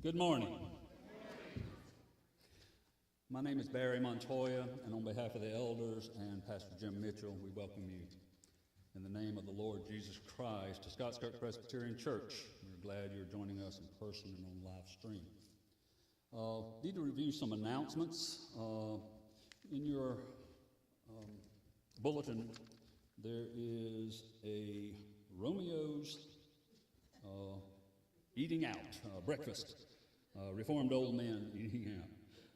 Good morning. My name is Barry Montoya, and on behalf of the elders and Pastor Jim Mitchell, we welcome you in the name of the Lord Jesus Christ to Scots Kirk Presbyterian Church. We're glad you're joining us in person and on live stream. Need to review some announcements. In your bulletin, there is a Romeo's eating out, breakfast, Reformed old men eating out.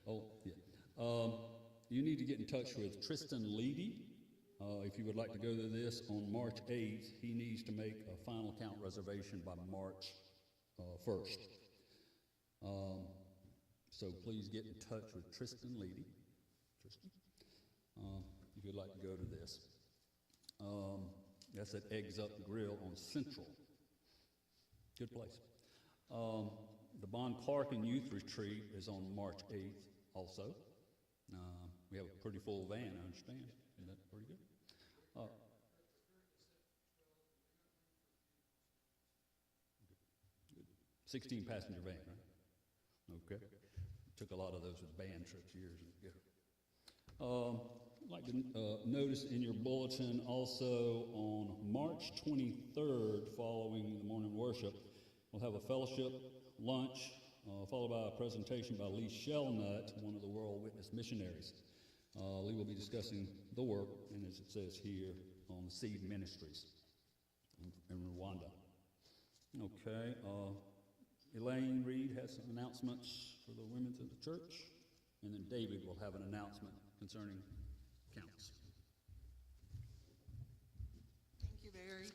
Oh, yeah. You need to get in touch with Tristan Leedy. If you would like to go to this on March 8th, he needs to make a final count reservation by March 1st. So please get in touch with Tristan Leedy, if you'd like to go to this. That's at Eggs Up Grill on Central. Good place. The Bon Clark and Youth Retreat is on March 8th also. We have a pretty full van, I understand. Isn't that pretty good? 16 passenger van, right? Okay. Took a lot of those with band trips years ago. I'd like to notice in your bulletin also on March 23rd, following the morning worship, we'll have a fellowship lunch, followed by a presentation by Lee Shellnut, one of the World Witness missionaries. Lee will be discussing the work, and as it says here, on the seed ministries in Rwanda. Okay, Elaine Reed has some announcements for the women of the church, and then David will have an announcement concerning counts. Thank you, Barry.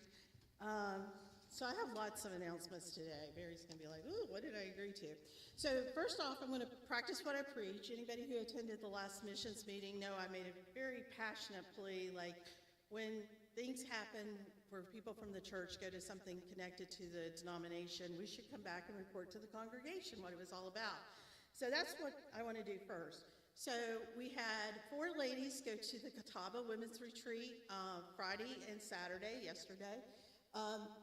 So I have lots of announcements today. Barry's going to be like, ooh, what did I agree to? So first off, I'm going to practice what I preach. Anybody who attended the last missions meeting know I made a very passionate plea, like when things happen where people from the church go to something connected to the denomination, we should come back and report to the congregation what it was all about. So that's what I want to do first. So we had 4 ladies go to the Catawba Women's Retreat Friday and Saturday, yesterday.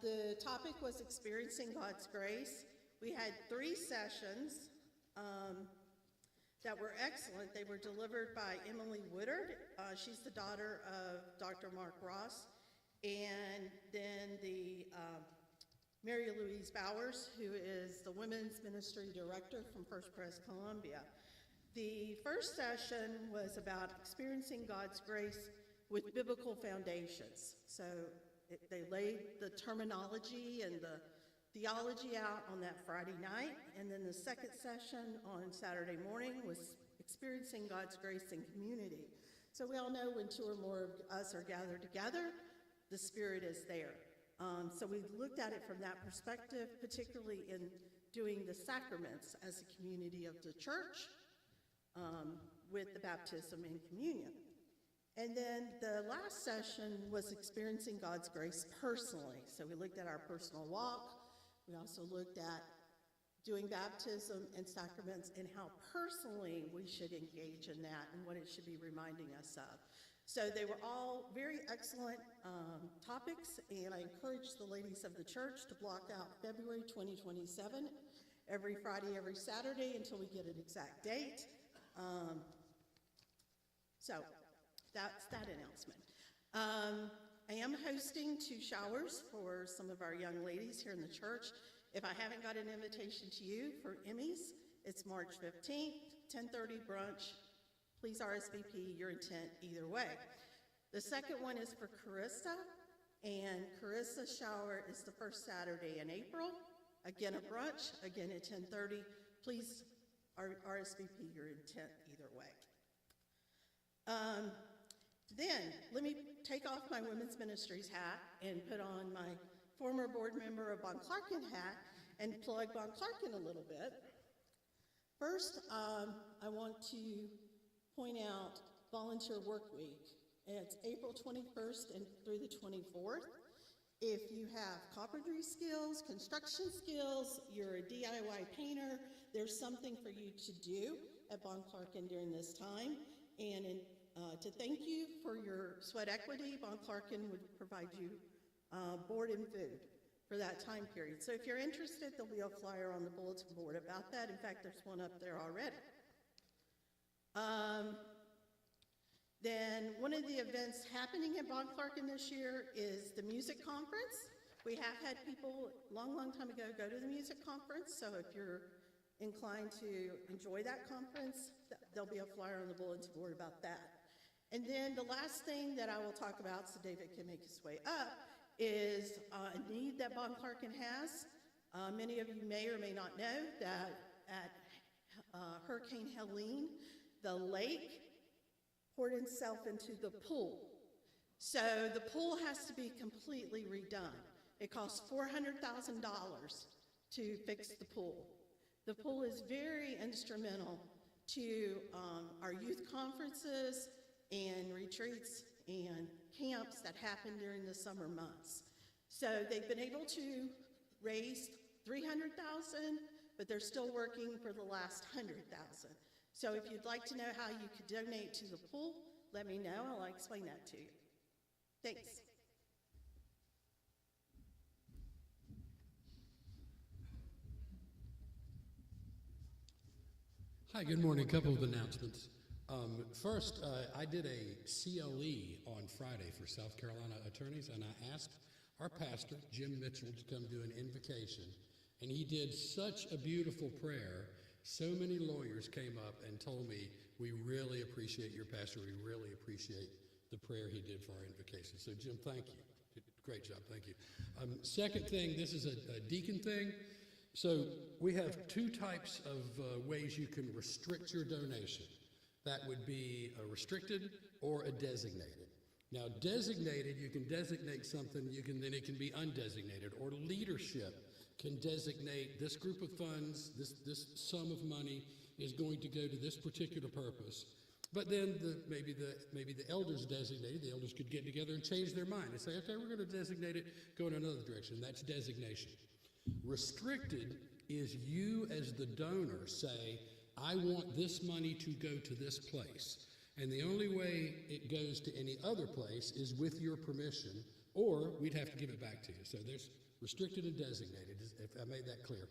The topic was experiencing God's grace. We had 3 sessions that were excellent. They were delivered by Emily Woodard. She's the daughter of Dr. Mark Ross. And then the Mary Louise Bowers, who is the Women's Ministry Director from First Pres Columbia. The first session was about experiencing God's grace with biblical foundations. So they laid the terminology and the theology out on that Friday night, and then the second session on Saturday morning was experiencing God's grace in community. So we all know when 2 or more of us are gathered together, the Spirit is there. So we looked at it from that perspective, particularly in doing the sacraments as a community of the church with the baptism and communion. And then the last session was experiencing God's grace personally. So we looked at our personal walk. We also looked at doing baptism and sacraments and how personally we should engage in that and what it should be reminding us of. So they were all very excellent topics, and I encourage the ladies of the church to block out February 2027 every Friday, every Saturday until we get an exact date. So that's that announcement. I am hosting 2 showers for some of our young ladies here in the church. If I haven't got an invitation to you for Emmys, it's March 15th, 10:30 brunch. Please RSVP your intent either way. The second one is for Carissa, and Carissa's shower is the first Saturday in April. Again, a brunch, again at 10:30. Please RSVP your intent either way. Then, let me take off my women's ministries hat and put on my former board member of Bon Clarkin hat and plug Bon Clarkin a little bit. First, I want to point out Volunteer Work Week. It's April 21st and through the 24th. If you have carpentry skills, construction skills, you're a DIY painter, there's something for you to do at Bon Clarkin during this time. And to thank you for your sweat equity, Bon Clarkin would provide you board and food for that time period. So if you're interested, there'll be a flyer on the bulletin board about that. In fact, there's one up there already. Then one of the events happening at Von Clarkin this year is the music conference. We have had people long time ago go to the music conference, so if you're inclined to enjoy that conference, there'll be a flyer on the bulletin board about that. And then the last thing that I will talk about, so David can make his way up, is a need that Von Clarkin has. Many of you may or may not know that at Hurricane Helene, the lake poured itself into the pool. So the pool has to be completely redone. It costs $400,000 to fix the pool. The pool is very instrumental to our youth conferences and retreats and camps that happen during the summer months. So they've been able to raise $300,000, but they're still working for the last $100,000. So if you'd like to know how you could donate to the pool, let me know. I'll explain that to you. Thanks. Hi, good morning. A couple of announcements. First, I did a CLE on Friday for South Carolina attorneys, and I asked our pastor, Jim Mitchell, to come do an invocation. And he did such a beautiful prayer. So many lawyers came up and told me, we really appreciate your pastor. We really appreciate the prayer he did for our invocation. So, Jim, thank you. Great job. Thank you. Second thing, this is a deacon thing. So we have two types of ways you can restrict your donation. That would be a restricted or a designated. Now, designated, you can designate something, then it can be undesignated, or leadership can designate this group of funds, this sum of money is going to go to this particular purpose. But then maybe the elders designated, the elders could get together and change their mind and say, okay, we're going to designate it, go in another direction. That's designation. Restricted is you as the donor say, I want this money to go to this place. And the only way it goes to any other place is with your permission, or we'd have to give it back to you. So there's restricted and designated, if I made that clear.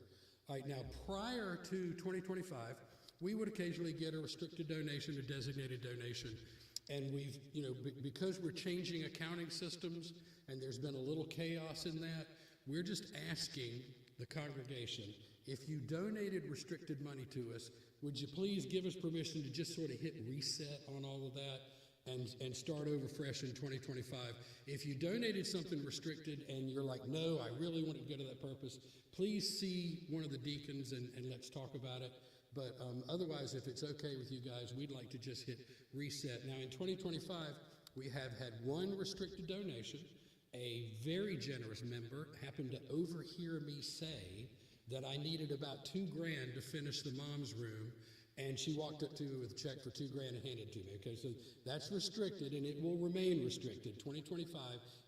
All right, now prior to 2025, we would occasionally get a restricted donation, a designated donation, and we've, because we're changing accounting systems and there's been a little chaos in that, we're just asking the congregation, if you donated restricted money to us, would you please give us permission to just sort of hit reset on all of that and start over fresh in 2025? If you donated something restricted and you're like, no, I really want it to go to that purpose, please see one of the deacons and let's talk about it. But otherwise, if it's okay with you guys, we'd like to just hit reset. Now, in 2025, we have had one restricted donation. A very generous member happened to overhear me say that I needed about $2,000 to finish the mom's room, and she walked up to me with a check for $2,000 and handed it to me. Okay, so that's restricted, and it will remain restricted. 2025,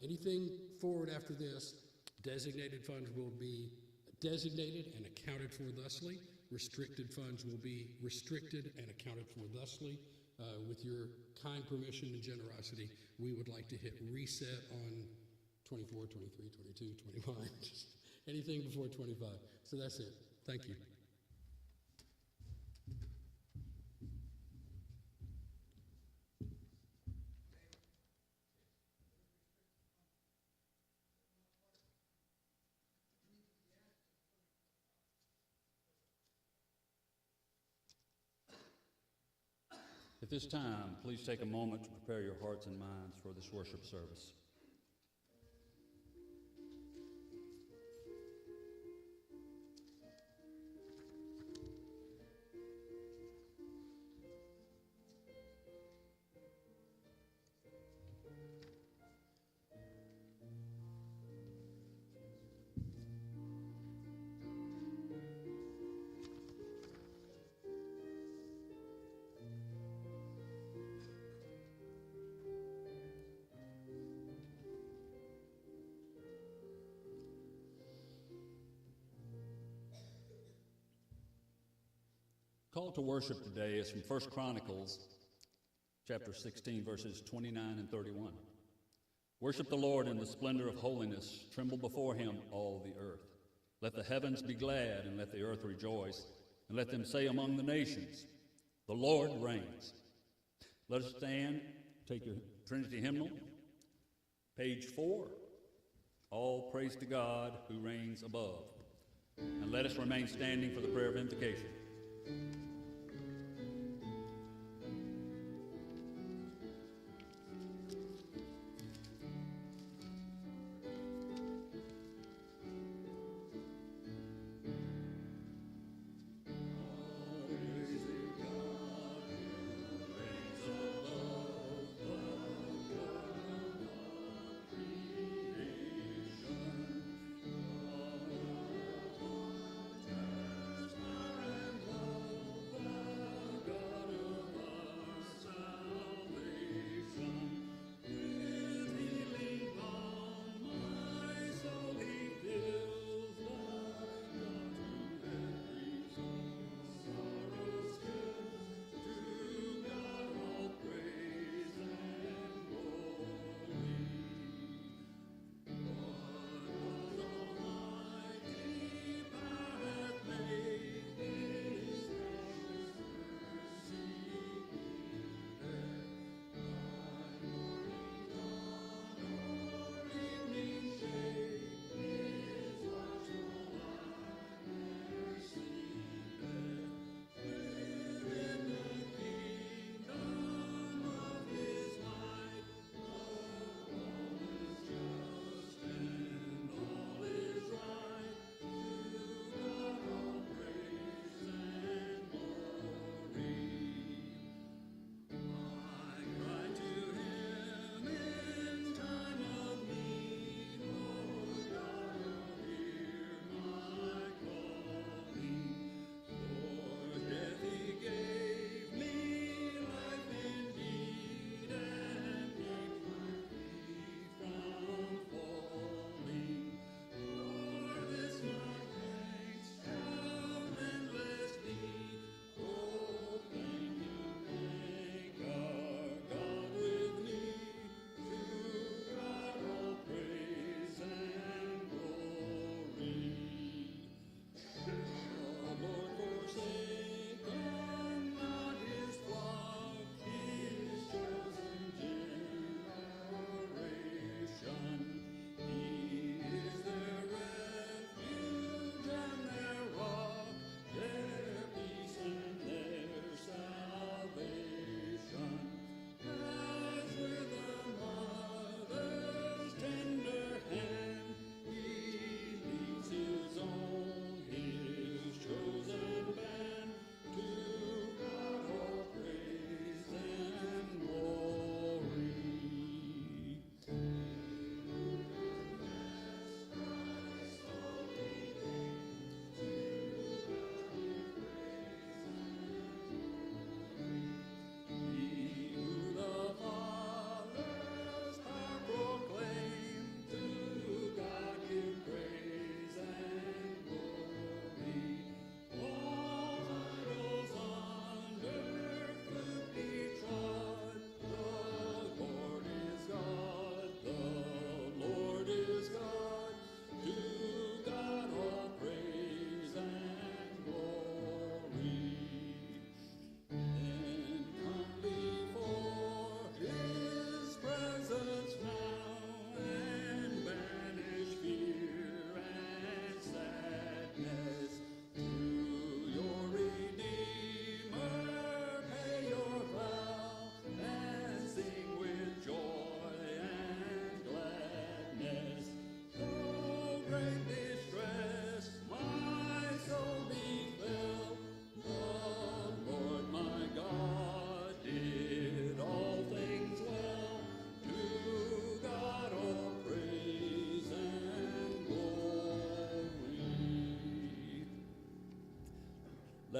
anything forward after this, designated funds will be designated and accounted for thusly. Restricted funds will be restricted and accounted for thusly. With your kind permission and generosity, we would like to hit reset on 24, 23, 22, 25, just anything before 25. So that's it. Thank you. At this time, please take a moment to prepare your hearts and minds for this worship service. Call to worship today is from 1 Chronicles, chapter 16, verses 29 and 31. Worship the Lord in the splendor of holiness. Tremble before him, all the earth. Let the heavens be glad, and let the earth rejoice, and let them say among the nations, the Lord reigns. Let us stand, take your Trinity hymnal, page 4. All praise to God who reigns above. And let us remain standing for the prayer of invocation.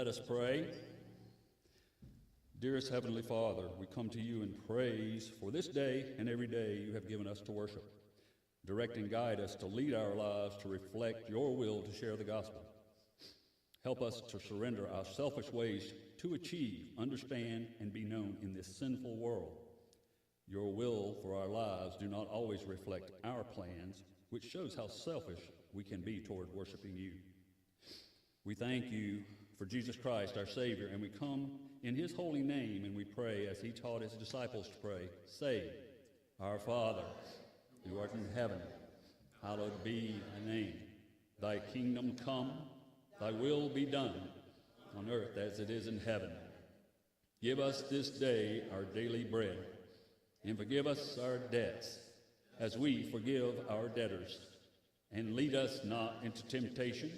Let us pray. Dearest Heavenly Father, we come to you in praise for this day and every day you have given us to worship. Direct and guide us to lead our lives to reflect your will to share the gospel. Help us to surrender our selfish ways to achieve, understand, and be known in this sinful world. Your will for our lives do not always reflect our plans, which shows how selfish we can be toward worshiping you. We thank you for Jesus Christ, our Savior, and we come in his holy name and we pray as he taught his disciples to pray. Say, Our Father, who art in heaven, hallowed be thy name. Thy kingdom come, thy will be done, on earth as it is in heaven. Give us this day our daily bread, and forgive us our debts, as we forgive our debtors. And lead us not into temptation,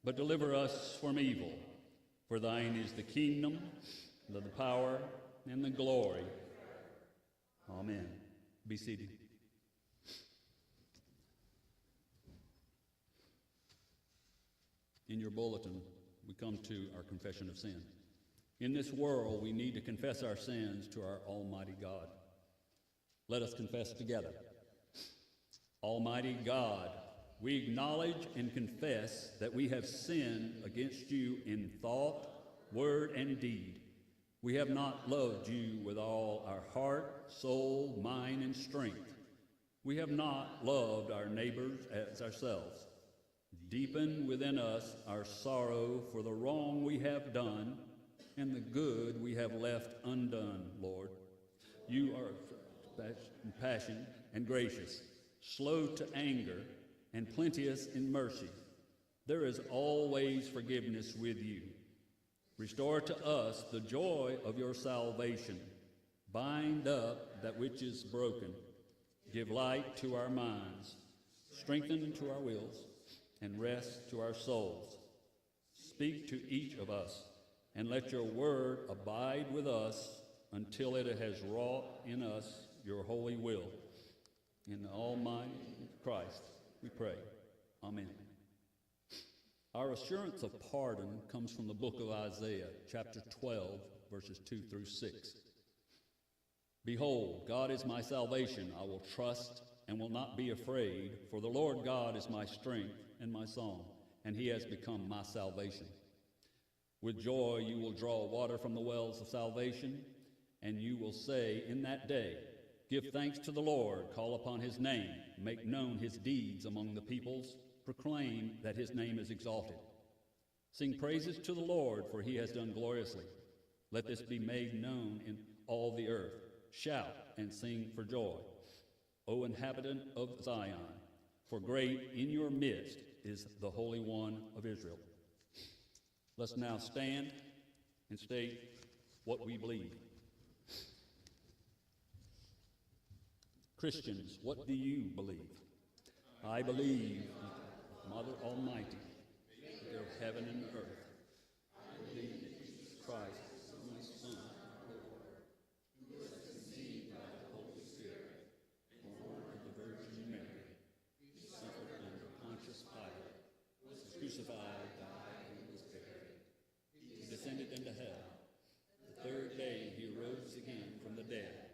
but deliver us from evil. For thine is the kingdom, the power, and the glory. Amen. Be seated. In your bulletin, we come to our confession of sin. In this world, we need to confess our sins to our Almighty God. Let us confess together. Almighty God, we acknowledge and confess that we have sinned against you in thought, word, and deed. We have not loved you with all our heart, soul, mind, and strength. We have not loved our neighbors as ourselves. Deepen within us our sorrow for the wrong we have done and the good we have left undone, Lord. You are compassionate and gracious, slow to anger, and plenteous in mercy. There is always forgiveness with you. Restore to us the joy of your salvation. Bind up that which is broken. Give light to our minds. Strengthen to our wills, and rest to our souls. Speak to each of us, and let your word abide with us until it has wrought in us your holy will. In the Almighty Christ, we pray. Amen. Our assurance of pardon comes from the book of Isaiah, chapter 12, verses 2 through 6. Behold, God is my salvation. I will trust and will not be afraid, for the Lord God is my strength and my song, and he has become my salvation. With joy you will draw water from the wells of salvation, and you will say in that day, Give thanks to the Lord, call upon his name, make known his deeds among the peoples, proclaim that his name is exalted. Sing praises to the Lord, for he has done gloriously. Let this be made known in all the earth. Shout and sing for joy, O inhabitant of Zion, for great in your midst is the Holy One of Israel. Let's now stand and state what we believe. Christians, what do you believe? I believe in Mother Almighty, maker of heaven and earth. I believe in Jesus Christ, my Son, Lord, who was conceived by the Holy Spirit, born of the Virgin Mary. He suffered under Pontius Pilate, was crucified, died, and was buried. He descended into hell. The third day he rose again from the dead.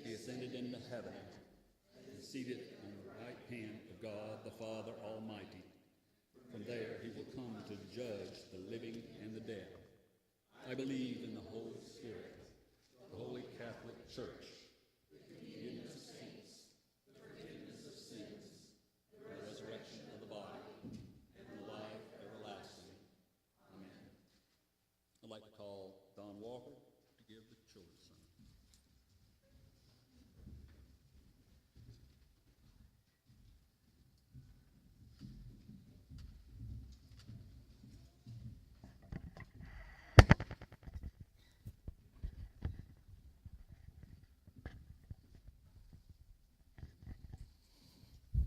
He ascended into heaven and is seated on the right hand of God the Father Almighty. From there he will come to judge the living and the dead. I believe in the Holy Spirit, the Holy Catholic Church, the communion of saints, the forgiveness of sins, the resurrection of the body, and the life everlasting. Amen. I'd like to call Don Walker to give the children's sermon.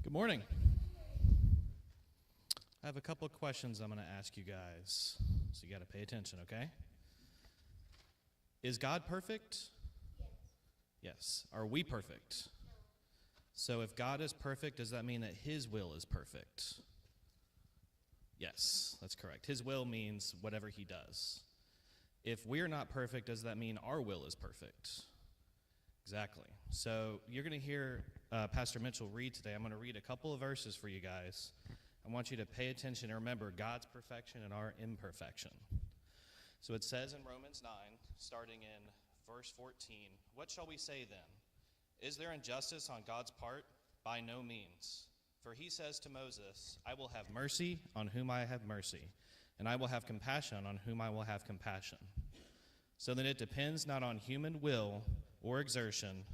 Good morning. I have a couple of questions I'm going to ask you guys, so you got to pay attention, okay? Is God perfect? Yes. Are we perfect? So if God is perfect, does that mean that his will is perfect? Yes, that's correct. His will means whatever he does. If we're not perfect, does that mean our will is perfect? Exactly. So you're going to hear Pastor Mitchell read today. I'm going to read a couple of verses for you guys. I want you to pay attention and remember God's perfection and our imperfection. So it says in Romans 9, starting in verse 14, what shall we say then? Is there injustice on God's part? By no means. For he says to Moses, I will have mercy on whom I have mercy, and I will have compassion on whom I will have compassion. So then it depends not on human will or exertion,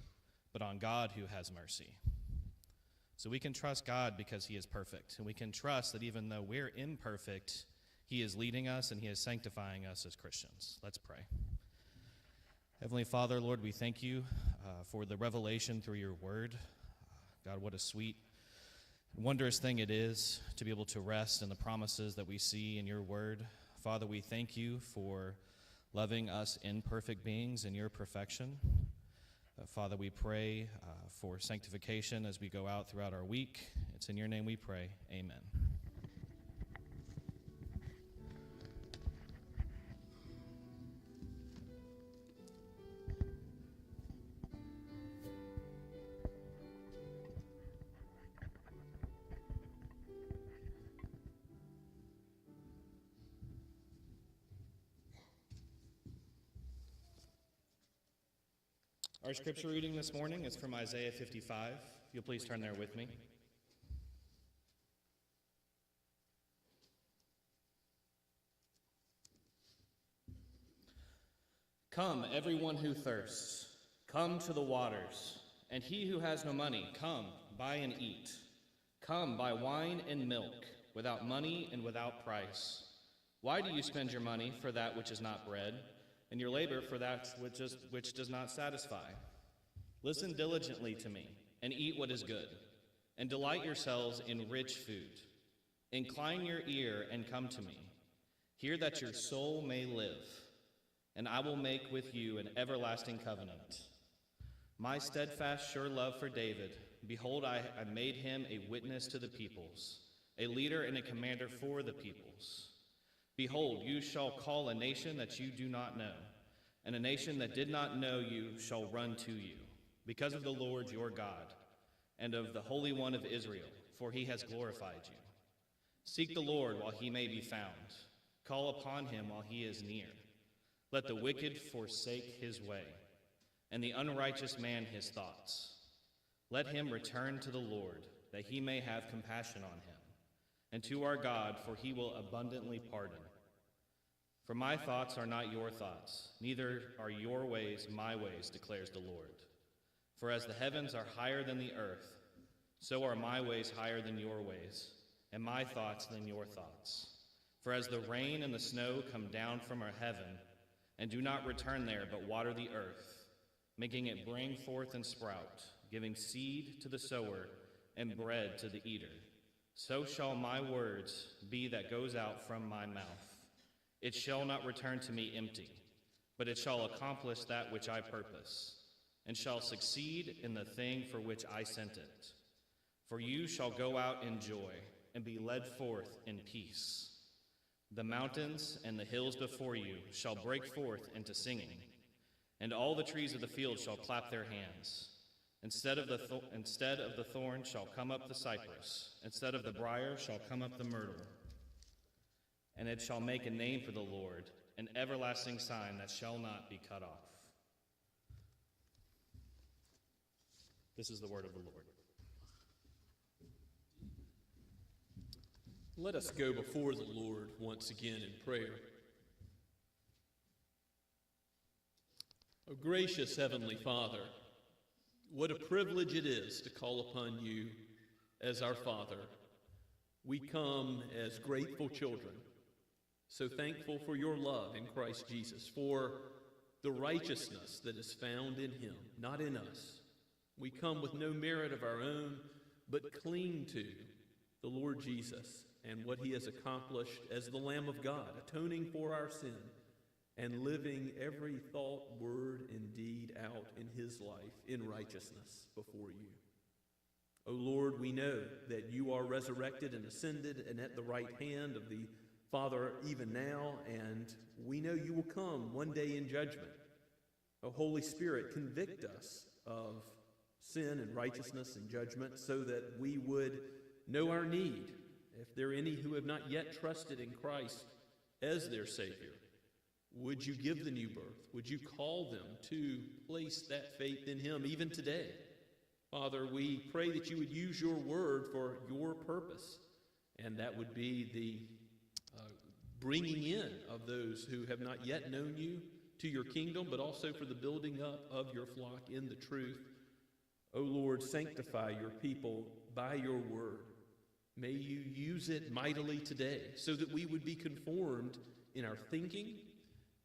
but on God who has mercy. So we can trust God because he is perfect, and we can trust that even though we're imperfect, he is leading us and he is sanctifying us as Christians. Let's pray. Heavenly Father, Lord, we thank you for the revelation through your word. God, what a sweet, wondrous thing it is to be able to rest in the promises that we see in your word. Father, we thank you for loving us imperfect beings in your perfection. Father, we pray for sanctification as we go out throughout our week. It's in your name we pray. Amen. Our scripture reading this morning is from Isaiah 55. If you'll please turn there with me. Come, everyone who thirsts, come to the waters, and he who has no money, come, buy and eat. Come, buy wine and milk, without money and without price. Why do you spend your money for that which is not bread, and your labor for that which does not satisfy? Listen diligently to me, and eat what is good, and delight yourselves in rich food. Incline your ear and come to me. Hear that your soul may live, and I will make with you an everlasting covenant. My steadfast, sure love for David, behold, I made him a witness to the peoples, a leader and a commander for the peoples. Behold, you shall call a nation that you do not know, and a nation that did not know you shall run to you, because of the Lord your God, and of the Holy One of Israel, for he has glorified you. Seek the Lord while he may be found. Call upon him while he is near. Let the wicked forsake his way, and the unrighteous man his thoughts. Let him return to the Lord, that he may have compassion on him, and to our God, for he will abundantly pardon. For my thoughts are not your thoughts, neither are your ways my ways, declares the Lord. For as the heavens are higher than the earth, so are my ways higher than your ways, and my thoughts than your thoughts. For as the rain and the snow come down from our heaven, and do not return there, but water the earth, making it bring forth and sprout, giving seed to the sower and bread to the eater, so shall my words be that goes out from my mouth. It shall not return to me empty, but it shall accomplish that which I purpose, and shall succeed in the thing for which I sent it. For you shall go out in joy, and be led forth in peace. The mountains and the hills before you shall break forth into singing, and all the trees of the field shall clap their hands. Instead of the thorn shall come up the cypress, instead of the briar shall come up the myrtle. And it shall make a name for the Lord, an everlasting sign that shall not be cut off. This is the word of the Lord. Let us go before the Lord once again in prayer. O gracious Heavenly Father, what a privilege it is to call upon you as our Father. We come as grateful children, so thankful for your love in Christ Jesus, for the righteousness that is found in him, not in us. We come with no merit of our own, but cling to the Lord Jesus and what he has accomplished as the Lamb of God, atoning for our sin and living every thought, word, and deed out in his life in righteousness before you. O Lord, we know that you are resurrected and ascended and at the right hand of the Father even now, and we know you will come one day in judgment. O Holy Spirit, convict us of sin and righteousness and judgment so that we would know our need. If there are any who have not yet trusted in Christ as their Savior, would you give the new birth? Would you call them to place that faith in him even today? Father, we pray that you would use your word for your purpose, and that would be the bringing in of those who have not yet known you to your kingdom, but also for the building up of your flock in the truth. O Lord, sanctify your people by your word. May you use it mightily today so that we would be conformed in our thinking,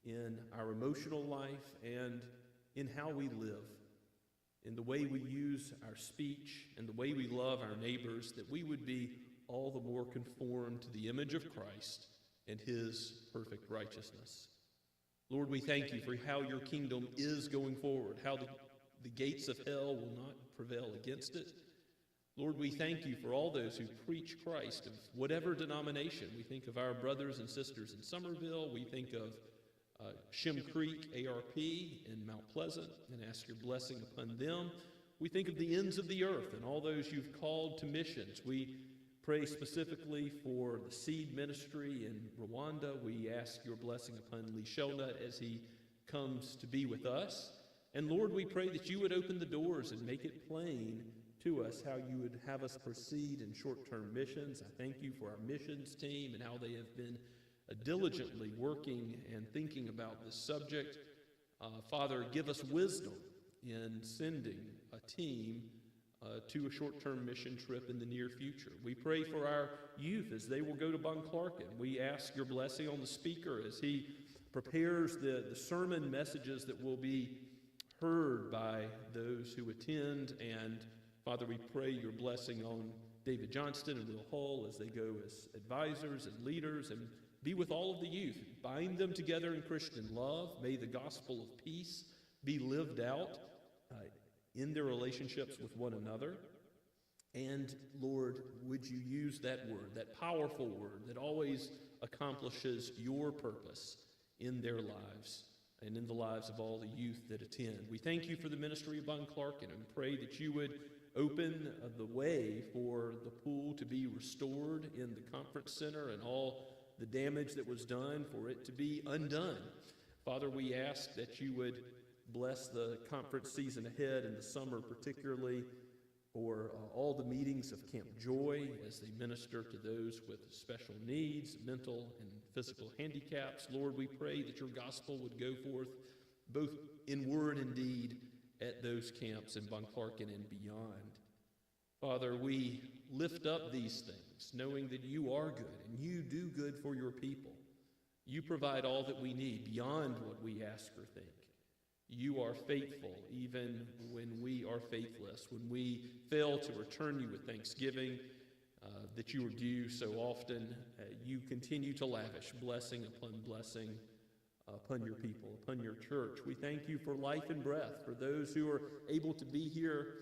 in our emotional life, and in how we live, in the way we use our speech and the way we love our neighbors, that we would be all the more conformed to the image of Christ and his perfect righteousness. Lord, we thank you for how your kingdom is going forward, how the gates of hell will not prevail against it. Lord, we thank you for all those who preach Christ of whatever denomination. We think of our brothers and sisters in Somerville. We think of Shem Creek ARP in Mount Pleasant, and ask your blessing upon them. We think of the ends of the earth and all those you've called to missions. We pray specifically for the seed ministry in Rwanda. We ask your blessing upon Lee Shelnut as he comes to be with us. And Lord, we pray that you would open the doors and make it plain to us how you would have us proceed in short-term missions. I thank you for our missions team and how they have been diligently working and thinking about this subject. Father, give us wisdom in sending a team to a short-term mission trip in the near future. We pray for our youth as they will go to Bunclarkin. We ask your blessing on the speaker as he prepares the sermon messages that will be heard by those who attend. And Father, we pray your blessing on David Johnston and Will Hull as they go as advisors and leaders, and be with all of the youth. Bind them together in Christian love. May the gospel of peace be lived out in their relationships with one another. And Lord, would you use that word, that powerful word that always accomplishes your purpose in their lives and in the lives of all the youth that attend. We thank you for the ministry of Bunclarkin and pray that you would open the way for the pool to be restored in the conference center and all the damage that was done for it to be undone. Father, we ask that you would bless the conference season ahead in the summer, particularly for all the meetings of Camp Joy as they minister to those with special needs, mental and physical handicaps. Lord, we pray that your gospel would go forth both in word and deed at those camps in Bunclarkin and beyond. Father, we lift up these things, knowing that you are good and you do good for your people. You provide all that we need beyond what we ask or think. You are faithful even when we are faithless, when we fail to return you with thanksgiving that you are due so often. You continue to lavish blessing upon blessing upon your people, upon your church. We thank you for life and breath, for those who are able to be here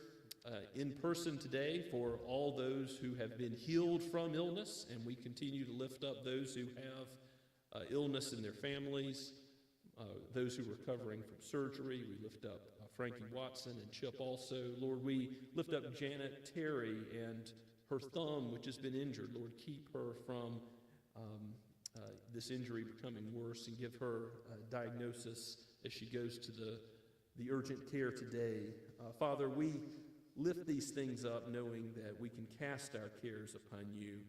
in person today, for all those who have been healed from illness, and we continue to lift up those who have illness in their families, those who are recovering from surgery. We lift up Frankie Watson and Chip also. Lord, we lift up Janet Terry and her thumb, which has been injured. Lord, keep her from this injury becoming worse and give her a diagnosis as she goes to the urgent care today. Father, we lift these things up knowing that we can cast our cares upon you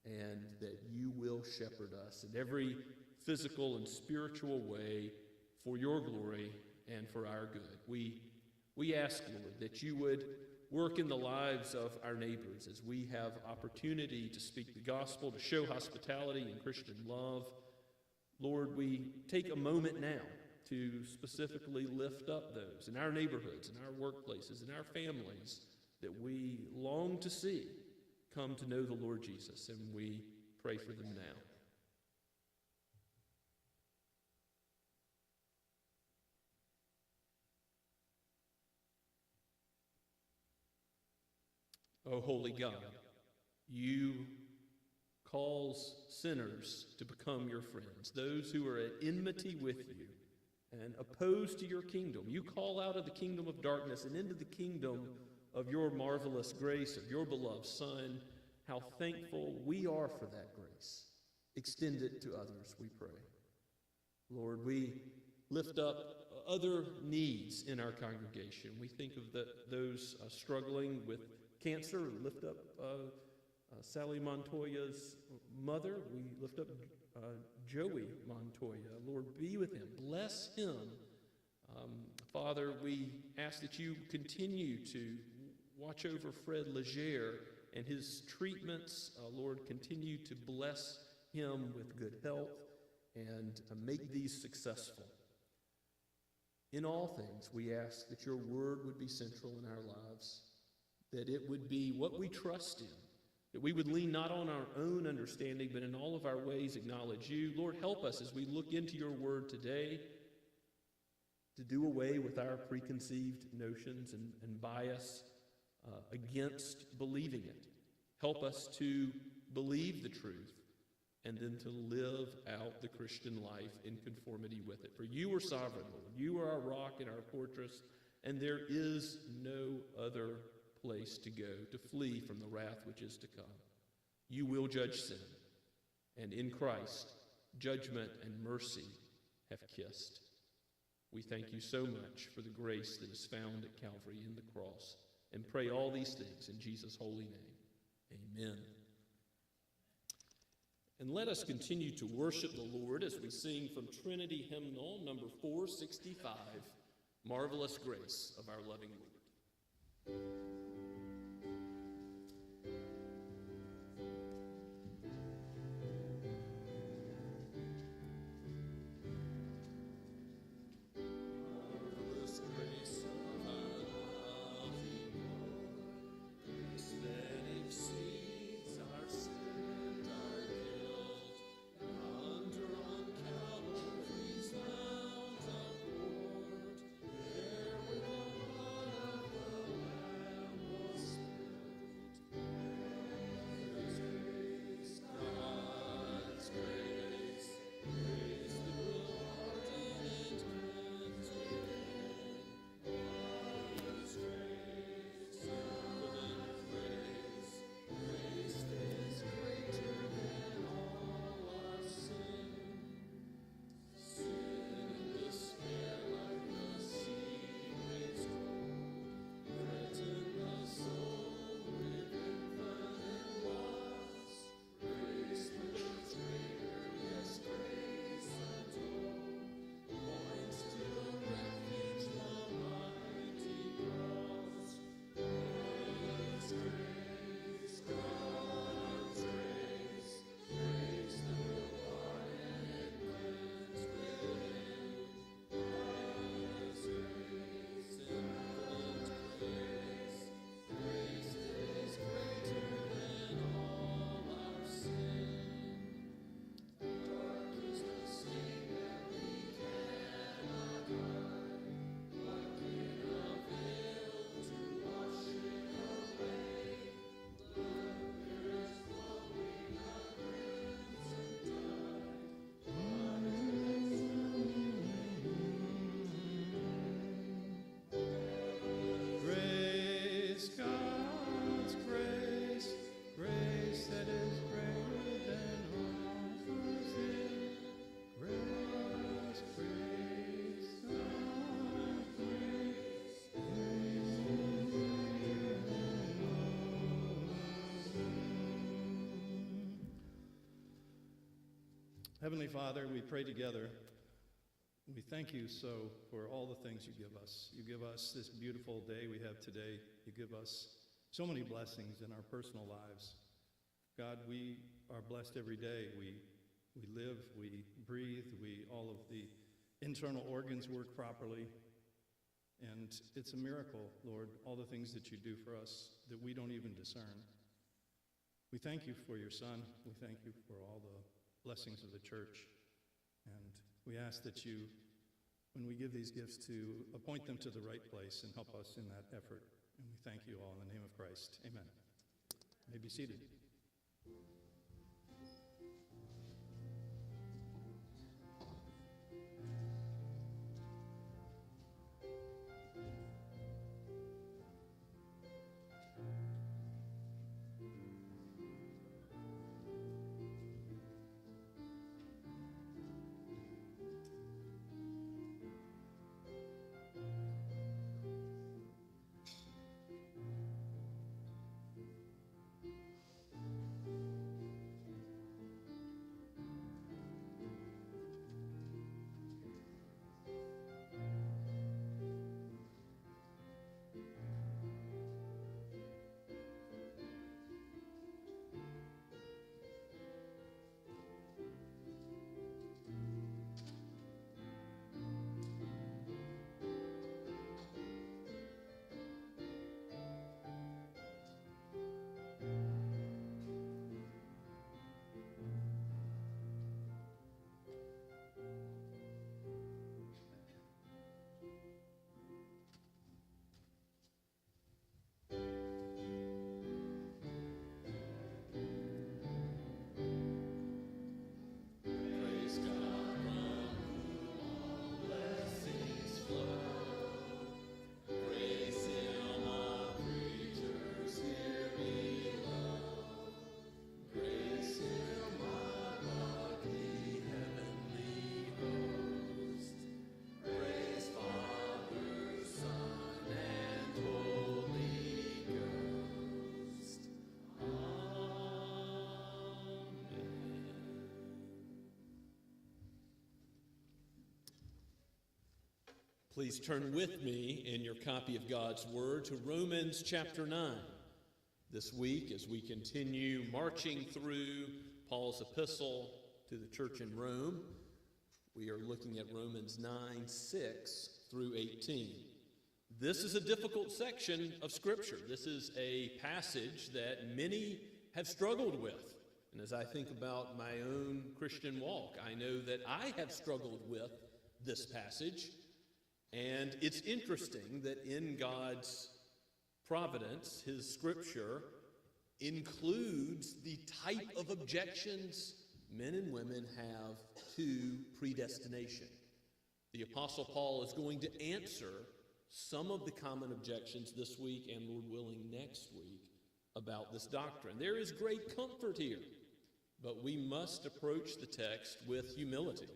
and that you will shepherd us in every physical and spiritual way for your glory and for our good. We ask, Lord, that you would work in the lives of our neighbors as we have opportunity to speak the gospel, to show hospitality and Christian love. Lord, we take a moment now to specifically lift up those in our neighborhoods, in our workplaces, in our families that we long to see come to know the Lord Jesus, and we pray for them now. O holy God, you cause sinners to become your friends, those who are at enmity with you and opposed to your kingdom. You call out of the kingdom of darkness and into the kingdom of your marvelous grace, of your beloved Son. How thankful we are for that grace. Extend it to others, we pray. Lord, we lift up other needs in our congregation. We think of those struggling with cancer. We lift up Sally Montoya's mother. We lift up Joey Montoya. Lord, be with him. Bless him. Father, we ask that you continue to watch over Fred Legere and his treatments. Lord, continue to bless him with good health and make these successful. In all things, we ask that your word would be central in our lives, that it would be what we trust in, that we would lean not on our own understanding, but in all of our ways acknowledge you. Lord, help us as we look into your word today to do away with our preconceived notions and bias against believing it. Help us to believe the truth and then to live out the Christian life in conformity with it. For you are sovereign, Lord. You are our rock and our fortress, and there is no other place to go to flee from the wrath which is to come. You will judge sin, and in Christ, judgment and mercy have kissed. We thank you so much for the grace that is found at Calvary in the cross, and pray all these things in Jesus' holy name. Amen. And let us continue to worship the Lord as we sing from Trinity Hymnal number 465, Marvelous Grace of Our Loving Lord. Heavenly Father, we pray together. We thank you so for all the things you give us. You give us this beautiful day we have today. You give us so many blessings in our personal lives. God, we are blessed every day. We live, we breathe, all of the internal organs work properly. And it's a miracle, Lord, all the things that you do for us that we don't even discern. We thank you for your Son. We thank you for all the blessings of the church. And we ask that you, when we give these gifts, to appoint them to the right place and help us in that effort. And we thank you all in the name of Christ. Amen. You may be seated. Please turn with me in your copy of God's Word to Romans chapter 9. This week, as we continue marching through Paul's epistle to the church in Rome, we are looking at Romans 9:6 through 18. This is a difficult section of Scripture. This is a passage that many have struggled with. And as I think about my own Christian walk, I know that I have struggled with this passage. And it's interesting that in God's providence, his Scripture includes the type of objections men and women have to predestination. The Apostle Paul is going to answer some of the common objections this week and, Lord willing, next week about this doctrine. There is great comfort here, but we must approach the text with humility.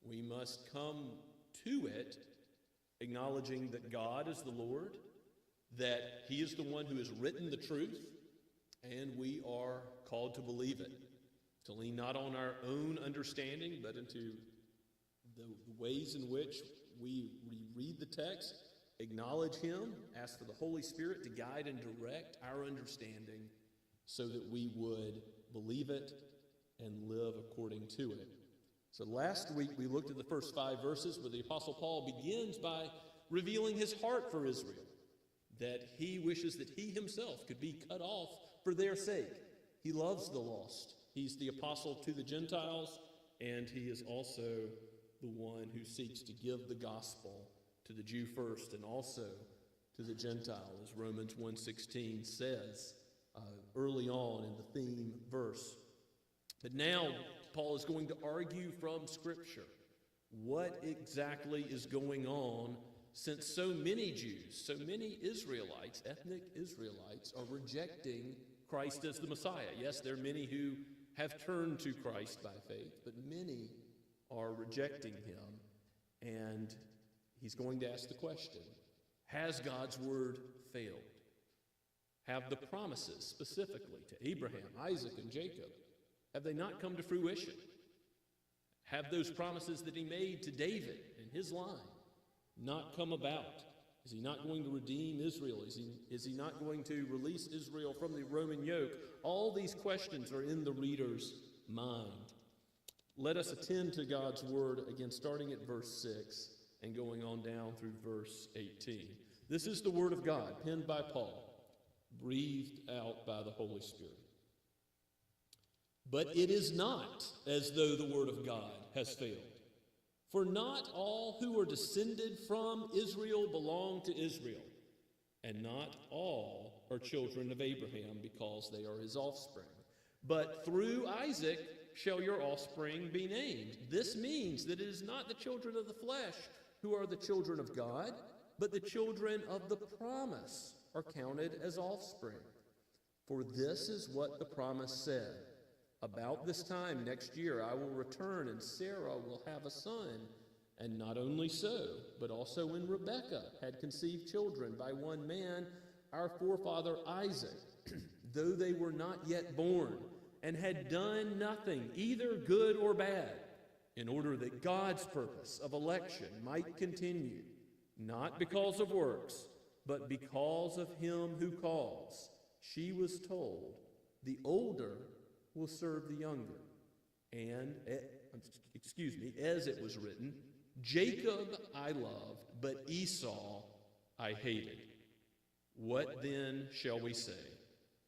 We must come to it acknowledging that God is the Lord, that he is the one who has written the truth, and we are called to believe it, to lean not on our own understanding, but into the ways in which we read the text, acknowledge him, ask for the Holy Spirit to guide and direct our understanding so that we would believe it and live according to it. So last week we looked at the first 5 verses where the Apostle Paul begins by revealing his heart for Israel, that he wishes that he himself could be cut off for their sake. He loves the lost. He's the apostle to the Gentiles, and he is also the one who seeks to give the gospel to the Jew first and also to the Gentile, as Romans 1:16 says early on in the theme verse. But now Paul is going to argue from Scripture what exactly is going on, since so many Jews, so many Israelites, ethnic Israelites, are rejecting Christ as the Messiah. Yes, there are many who have turned to Christ by faith, but many are rejecting him. And he's going to ask the question, has God's word failed? Have the promises specifically to Abraham, Isaac, and Jacob, have they not come to fruition? Have those promises that he made to David and his line not come about? Is he not going to redeem Israel? Is he not going to release Israel from the Roman yoke? All these questions are in the reader's mind. Let us attend to God's word again, starting at verse 6 and going on down through verse 18. This is the word of God, penned by Paul, breathed out by the Holy Spirit. But it is not as though the word of God has failed. For not all who are descended from Israel belong to Israel, and not all are children of Abraham because they are his offspring. But through Isaac shall your offspring be named. This means that it is not the children of the flesh who are the children of God, but the children of the promise are counted as offspring. For this is what the promise said. About this time next year I will return, and Sarah will have a son. And not only so, but also when Rebekah had conceived children by one man, our forefather Isaac, though they were not yet born, and had done nothing, either good or bad, in order that God's purpose of election might continue, not because of works, but because of him who calls. She was told, the older will serve the younger. And, as it was written, Jacob I loved, but Esau I hated. What then shall we say?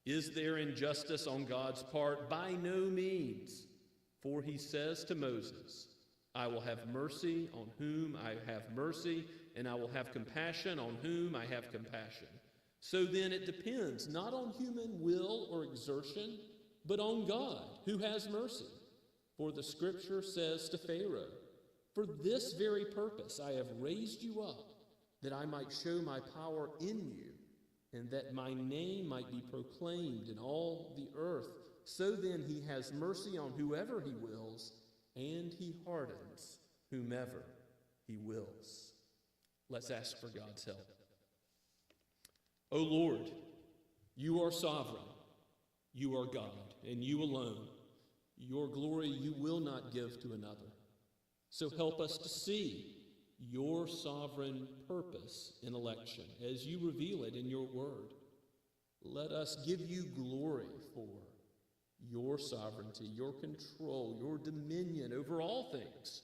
Is there injustice on God's part? By no means. For he says to Moses, I will have mercy on whom I have mercy, and I will have compassion on whom I have compassion. So then it depends not on human will or exertion, but on God, who has mercy. For the Scripture says to Pharaoh, for this very purpose I have raised you up, that I might show my power in you, and that my name might be proclaimed in all the earth. So then he has mercy on whoever he wills, and he hardens whomever he wills. Let's ask for God's help. O Lord, you are sovereign. You are God, and you alone. Your glory you will not give to another. So help us to see your sovereign purpose in election as you reveal it in your word. Let us give you glory for your sovereignty, your control, your dominion over all things,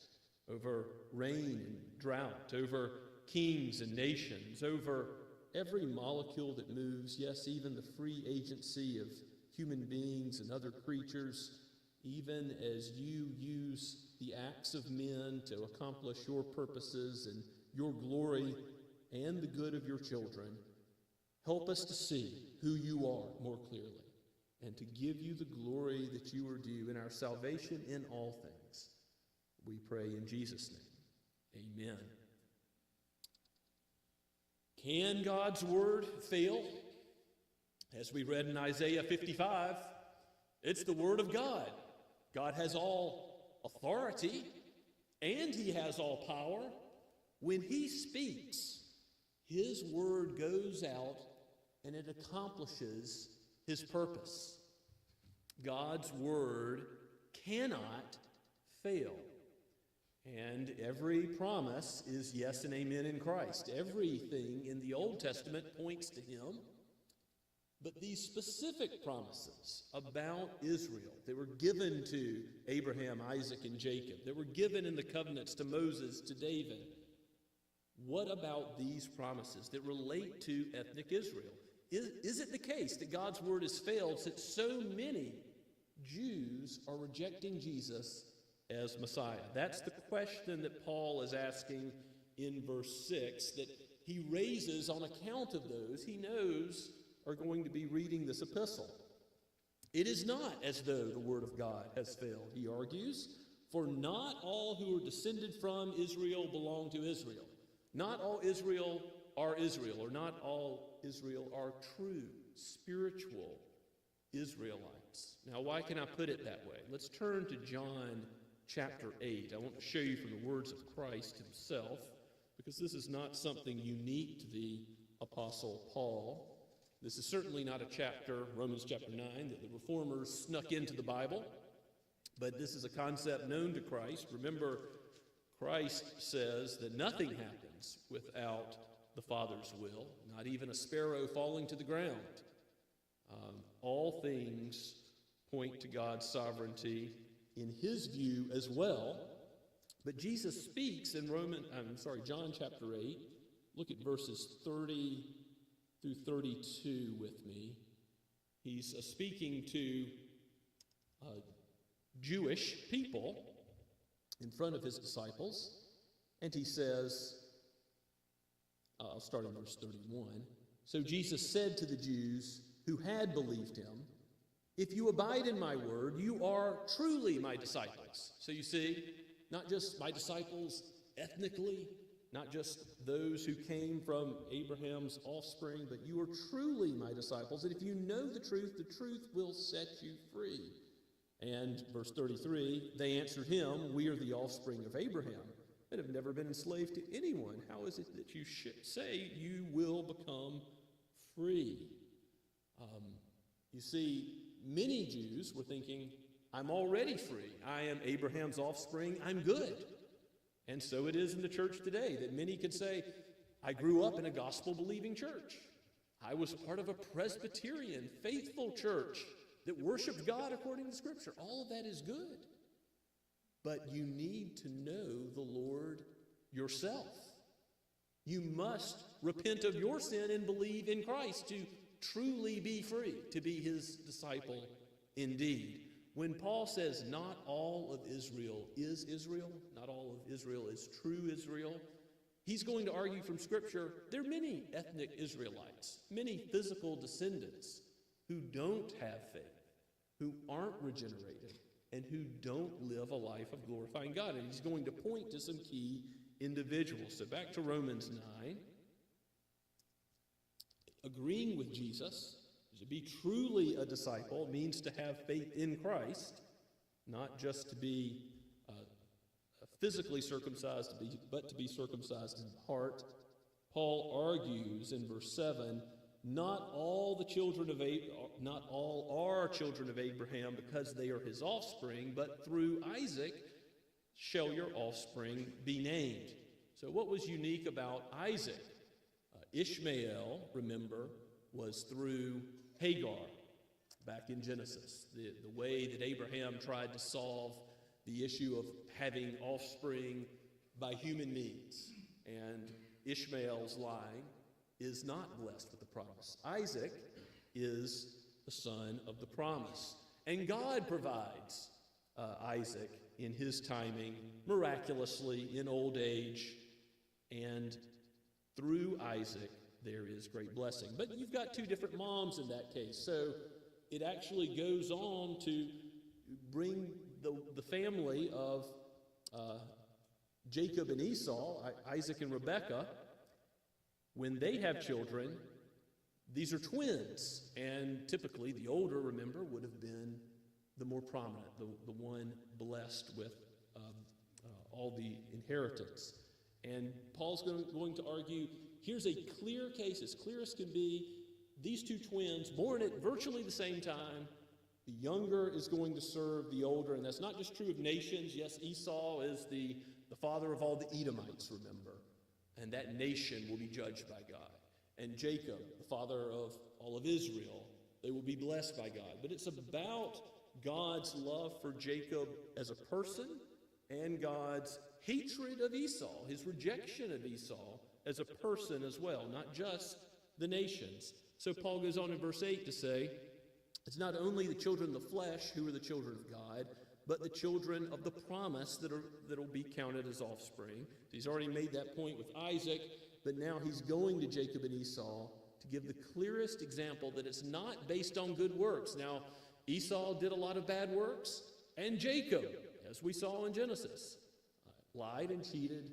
over rain and drought, over kings and nations, over every molecule that moves, yes, even the free agency of human beings and other creatures, even as you use the acts of men to accomplish your purposes and your glory and the good of your children. Help us to see who you are more clearly and to give you the glory that you are due in our salvation in all things. We pray in Jesus' name. Amen. Can God's word fail? As we read in Isaiah 55, it's the word of God. God has all authority and he has all power. When he speaks, his word goes out and it accomplishes his purpose. God's word cannot fail. And every promise is yes and amen in Christ. Everything in the Old Testament points to him. But these specific promises about Israel that were given to Abraham, Isaac, and Jacob, that were given in the covenants to Moses, to David, what about these promises that relate to ethnic Israel? Is it the case that God's word has failed since so many Jews are rejecting Jesus as Messiah? That's the question that Paul is asking in verse 6, that he raises on account of those he knows are going to be reading this epistle. It is not as though the word of God has failed, he argues, for not all who are descended from Israel belong to Israel. Not all Israel are Israel, or not all Israel are true, spiritual Israelites. Now, why can I put it that way? Let's turn to John chapter 8. I want to show you from the words of Christ himself, because this is not something unique to the Apostle Paul. This is certainly not a chapter, Romans chapter 9, that the reformers snuck into the Bible, but this is a concept known to Christ. Remember, Christ says that nothing happens without the Father's will, not even a sparrow falling to the ground. All things point to God's sovereignty in his view as well. But Jesus speaks in John chapter 8. Look at verses 30 through 32 with me. He's speaking to Jewish people in front of his disciples, and he says, I'll start in verse 31. So Jesus said to the Jews who had believed him, "If you abide in my word, you are truly my disciples." So you see, not just my disciples ethnically, not just those who came from Abraham's offspring, but you are truly my disciples. And if you know the truth will set you free. And verse 33, they answered him, "We are the offspring of Abraham and have never been enslaved to anyone. How is it that you say you will become free?" You see, many Jews were thinking, I'm already free. I am Abraham's offspring. I'm good. And so it is in the church today that many could say, I grew up in a gospel-believing church. I was part of a Presbyterian, faithful church that worshiped God according to Scripture. All of that is good. But you need to know the Lord yourself. You must repent of your sin and believe in Christ to truly be free, to be his disciple indeed. When Paul says not all of Israel is Israel, not all of Israel is true Israel, he's going to argue from Scripture there are many ethnic Israelites, many physical descendants who don't have faith, who aren't regenerated, and who don't live a life of glorifying God. And he's going to point to some key individuals. So back to Romans 9. Agreeing with Jesus, to be truly a disciple, means to have faith in Christ, not just to be physically circumcised, but to be circumcised in heart. Paul argues in verse 7, not all are children of Abraham because they are his offspring, but through Isaac shall your offspring be named. So what was unique about Isaac? Ishmael, remember, was through Hagar back in Genesis. The way that Abraham tried to solve the issue of having offspring by human means. And Ishmael's line is not blessed with the promise. Isaac is the son of the promise. And God provides Isaac in his timing, miraculously, in old age. And through Isaac, there is great blessing. But you've got two different moms in that case. So it actually goes on to bring the family of Jacob and Esau, Isaac and Rebekah. When they have children, these are twins. And typically, the older, remember, would have been the more prominent, the one blessed with all the inheritance. And Paul's going to argue, here's a clear case, as clear as can be. These two twins, born at virtually the same time, the younger is going to serve the older. And that's not just true of nations. Yes, Esau is the father of all the Edomites, remember. And that nation will be judged by God. And Jacob, the father of all of Israel, they will be blessed by God. But it's about God's love for Jacob as a person and God's hatred of Esau, his rejection of Esau as a person as well, not just the nations. So Paul goes on in verse 8 to say, it's not only the children of the flesh who are the children of God, but the children of the promise that will be counted as offspring. He's already made that point with Isaac, but now he's going to Jacob and Esau to give the clearest example that it's not based on good works. Now, Esau did a lot of bad works, and Jacob, as we saw in Genesis, lied and cheated.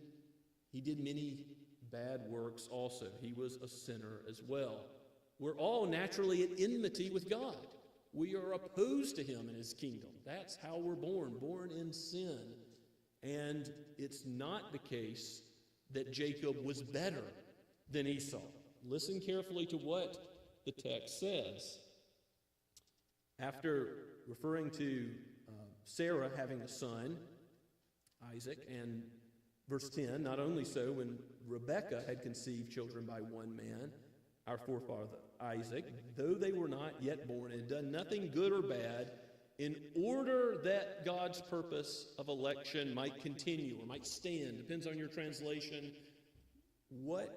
He did many bad works also. He was a sinner as well. We're all naturally at enmity with God. We are opposed to him and his kingdom. That's how we're born in sin. And it's not the case that Jacob was better than Esau. Listen carefully to what the text says. After referring to Sarah having a son, Isaac, and verse 10, not only so, when Rebekah had conceived children by one man, our forefather Isaac, though they were not yet born and had done nothing good or bad, in order that God's purpose of election might continue or might stand, depends on your translation. What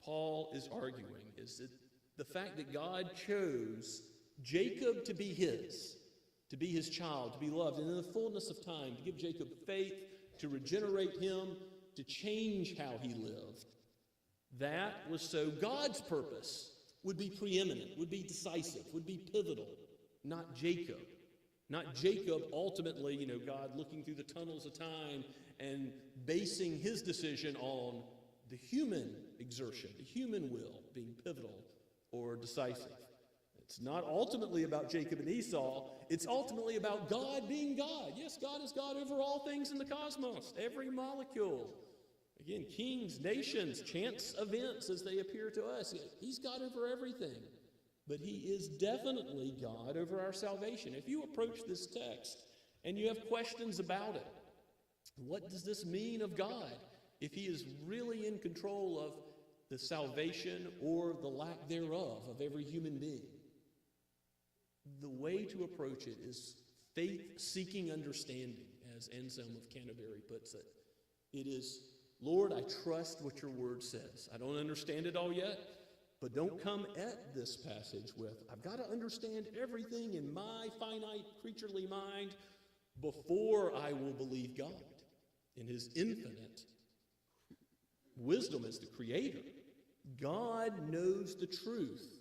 Paul is arguing is that the fact that God chose Jacob to be his child, to be loved, and in the fullness of time, to give Jacob faith, to regenerate him, to change how he lived, that was so God's purpose would be preeminent, would be decisive, would be pivotal, not Jacob. Not Jacob ultimately, God looking through the tunnels of time and basing his decision on the human exertion, the human will being pivotal or decisive. It's not ultimately about Jacob and Esau. It's ultimately about God being God. Yes, God is God over all things in the cosmos, every molecule. Again, kings, nations, chance events as they appear to us. He's God over everything. But he is definitely God over our salvation. If you approach this text and you have questions about it, what does this mean of God? If he is really in control of the salvation or the lack thereof of every human being, the way to approach it is faith-seeking understanding, as Anselm of Canterbury puts it. It is, Lord, I trust what your word says. I don't understand it all yet, but don't come at this passage with, I've got to understand everything in my finite, creaturely mind before I will believe God. In his infinite wisdom as the creator, God knows the truth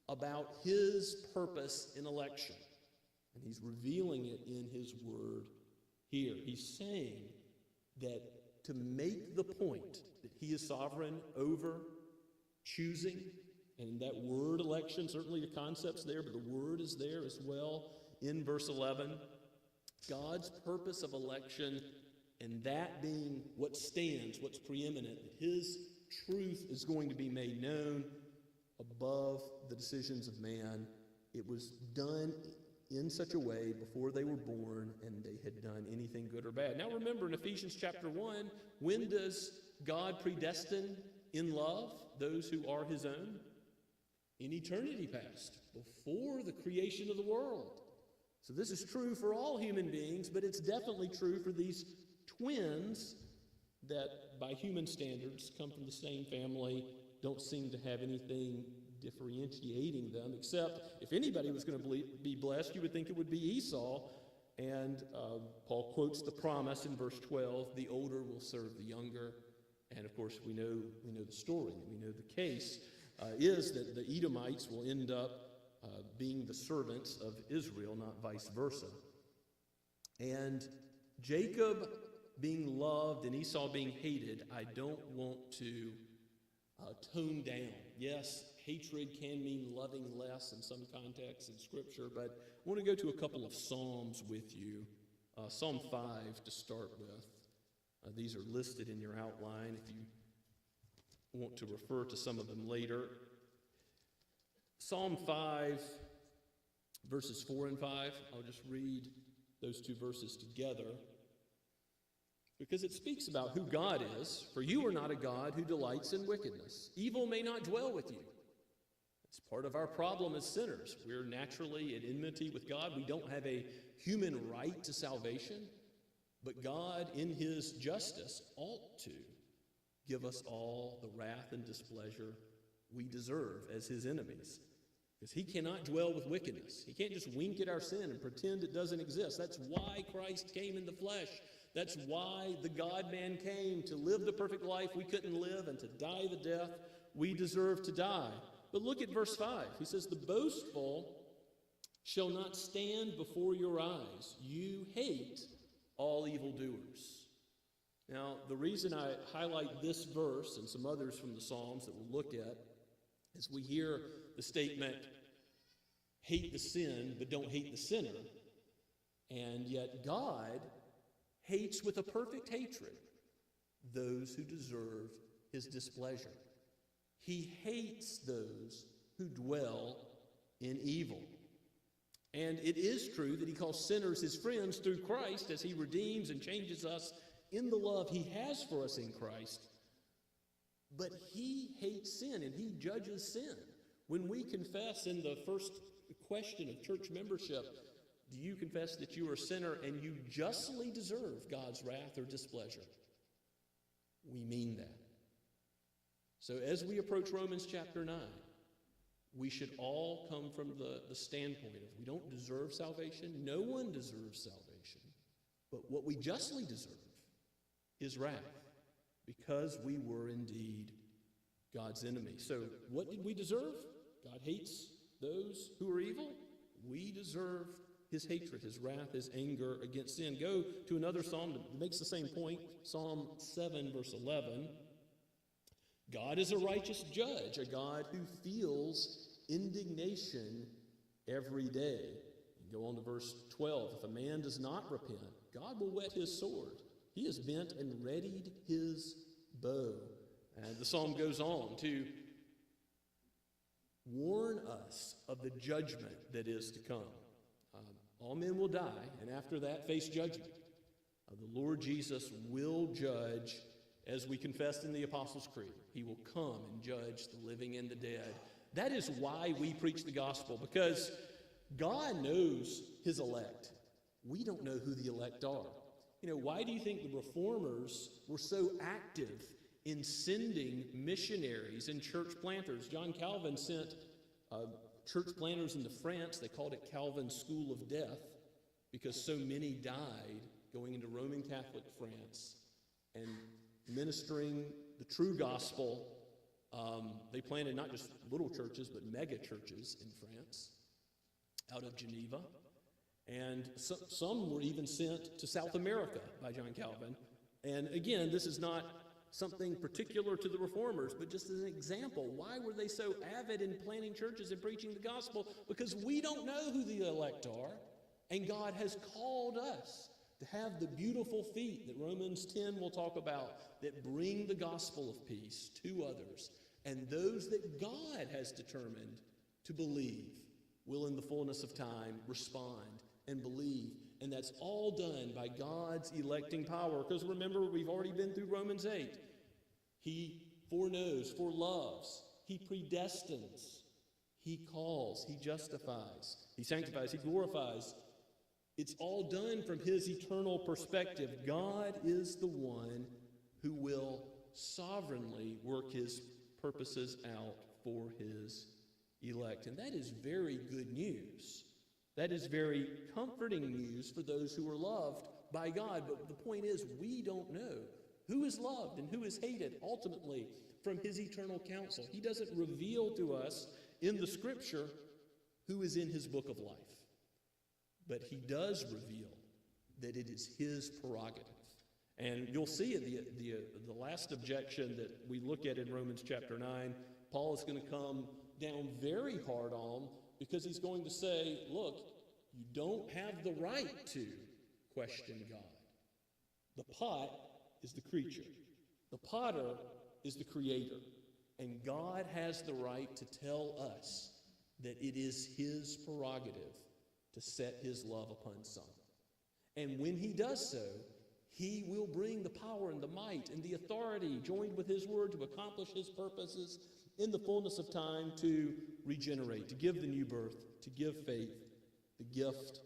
about his purpose in election. And he's revealing it in his word here. He's saying that to make the point that he is sovereign over choosing, and that word election, certainly the concept's there, but the word is there as well in verse 11. God's purpose of election, and that being what stands, what's preeminent, that his truth is going to be made known above the decisions of man. It was done in such a way before they were born and they had done anything good or bad. Now remember in Ephesians chapter 1, when does God predestine in love those who are his own? In eternity past, before the creation of the world. So this is true for all human beings, but it's definitely true for these twins that by human standards come from the same family, don't seem to have anything differentiating them, except if anybody was going to be blessed, you would think it would be Esau. And Paul quotes the promise in verse 12, the older will serve the younger. And of course, we know the story. We know the case is that the Edomites will end up being the servants of Israel, not vice versa. And Jacob being loved and Esau being hated, I don't want to tone down. Yes, hatred can mean loving less in some contexts in Scripture, but I want to go to a couple of Psalms with you. Psalm 5 to start with. These are listed in your outline if you want to refer to some of them later. Psalm 5, verses 4 and 5. I'll just read those two verses together because it speaks about who God is. For you are not a God who delights in wickedness. Evil may not dwell with you. It's part of our problem as sinners. We're naturally at enmity with God. We don't have a human right to salvation, but God, in his justice, ought to give us all the wrath and displeasure we deserve as his enemies. Because he cannot dwell with wickedness. He can't just wink at our sin and pretend it doesn't exist. That's why Christ came in the flesh. That's why the God-man came, to live the perfect life we couldn't live and to die the death we deserve to die. But look at verse 5. He says, the boastful shall not stand before your eyes. You hate all evildoers. Now, the reason I highlight this verse and some others from the Psalms that we'll look at is we hear the statement, hate the sin, but don't hate the sinner. And yet God hates with a perfect hatred those who deserve his displeasure. He hates those who dwell in evil. And it is true that he calls sinners his friends through Christ as he redeems and changes us in the love he has for us in Christ. But he hates sin and he judges sin. When we confess in the first question of church membership, do you confess that you are a sinner and you justly deserve God's wrath or displeasure? We mean that. So as we approach Romans chapter 9, we should all come from the standpoint of we don't deserve salvation. No one deserves salvation. But what we justly deserve is wrath because we were indeed God's enemy. So what did we deserve? God hates those who are evil. We deserve his hatred, his wrath, his anger against sin. Go to another psalm that makes the same point, Psalm 7, verse 11. God is a righteous judge, a God who feels indignation every day. Go on to verse 12. If a man does not repent, God will whet his sword. He has bent and readied his bow. And the psalm goes on to warn us of the judgment that is to come. All men will die, and after that face judgment. The Lord Jesus will judge, as we confessed in the Apostles' Creed. He will come and judge the living and the dead. That is why we preach the gospel, because God knows his elect. We don't know who the elect are. You know, why do you think the reformers were so active in sending missionaries and church planters? John Calvin sent church planters into France. They called it Calvin's School of Death because so many died going into Roman Catholic France and ministering the true gospel. They planted not just little churches, but mega churches in France out of Geneva. And some were even sent to South America by John Calvin. And again, this is not something particular to the reformers, but just as an example. Why were they so avid in planting churches and preaching the gospel? Because we don't know who the elect are, and God has called us to have the beautiful feet that Romans 10 will talk about, that bring the gospel of peace to others. And those that God has determined to believe will in the fullness of time respond and believe. And that's all done by God's electing power. Because remember, we've already been through Romans 8. He foreknows, foreloves, he predestines, he calls, he justifies, he sanctifies, he glorifies. It's all done from his eternal perspective. God is the one who will sovereignly work his purposes out for his elect. And that is very good news. That is very comforting news for those who are loved by God. But the point is, we don't know who is loved and who is hated ultimately from his eternal counsel. He doesn't reveal to us in the Scripture who is in his book of life. But he does reveal that it is his prerogative. And you'll see the last objection that we look at in Romans chapter 9, Paul is going to come down very hard on, because he's going to say, look, you don't have the right to question God. The pot is the creature. The potter is the creator. And God has the right to tell us that it is his prerogative to set his love upon some. And when he does so, he will bring the power and the might and the authority joined with his word to accomplish his purposes in the fullness of time, to regenerate, to give the new birth, to give faith, the gift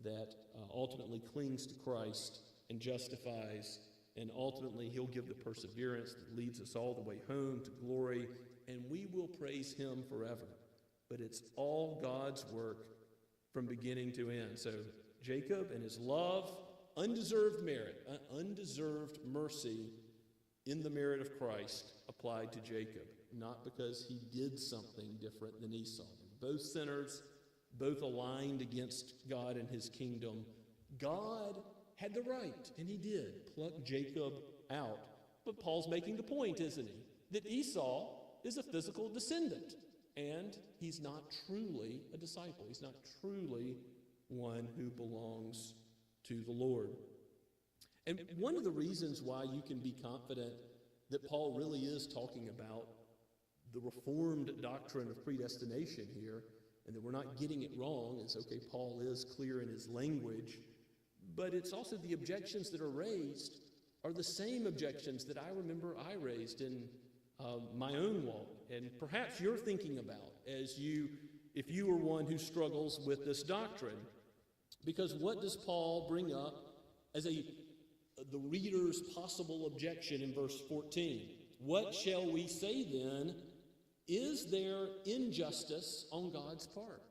that ultimately clings to Christ and justifies, and ultimately he'll give the perseverance that leads us all the way home to glory, and we will praise him forever. But it's all God's work from beginning to end. So Jacob and his love, undeserved merit, undeserved mercy in the merit of Christ applied to Jacob, not because he did something different than Esau. Both sinners, both aligned against God and his kingdom. God had the right, and he did, pluck Jacob out. But Paul's making the point, isn't he? That Esau is a physical descendant, and he's not truly a disciple. He's not truly one who belongs to the Lord. And one of the reasons why you can be confident that Paul really is talking about the Reformed doctrine of predestination here, and that we're not getting it wrong, is okay, Paul is clear in his language, but it's also the objections that are raised are the same objections that I remember I raised in my own walk, and perhaps you're thinking about if you were one who struggles with this doctrine. Because what does Paul bring up as the reader's possible objection in verse 14? What shall we say then? Is there injustice on God's part?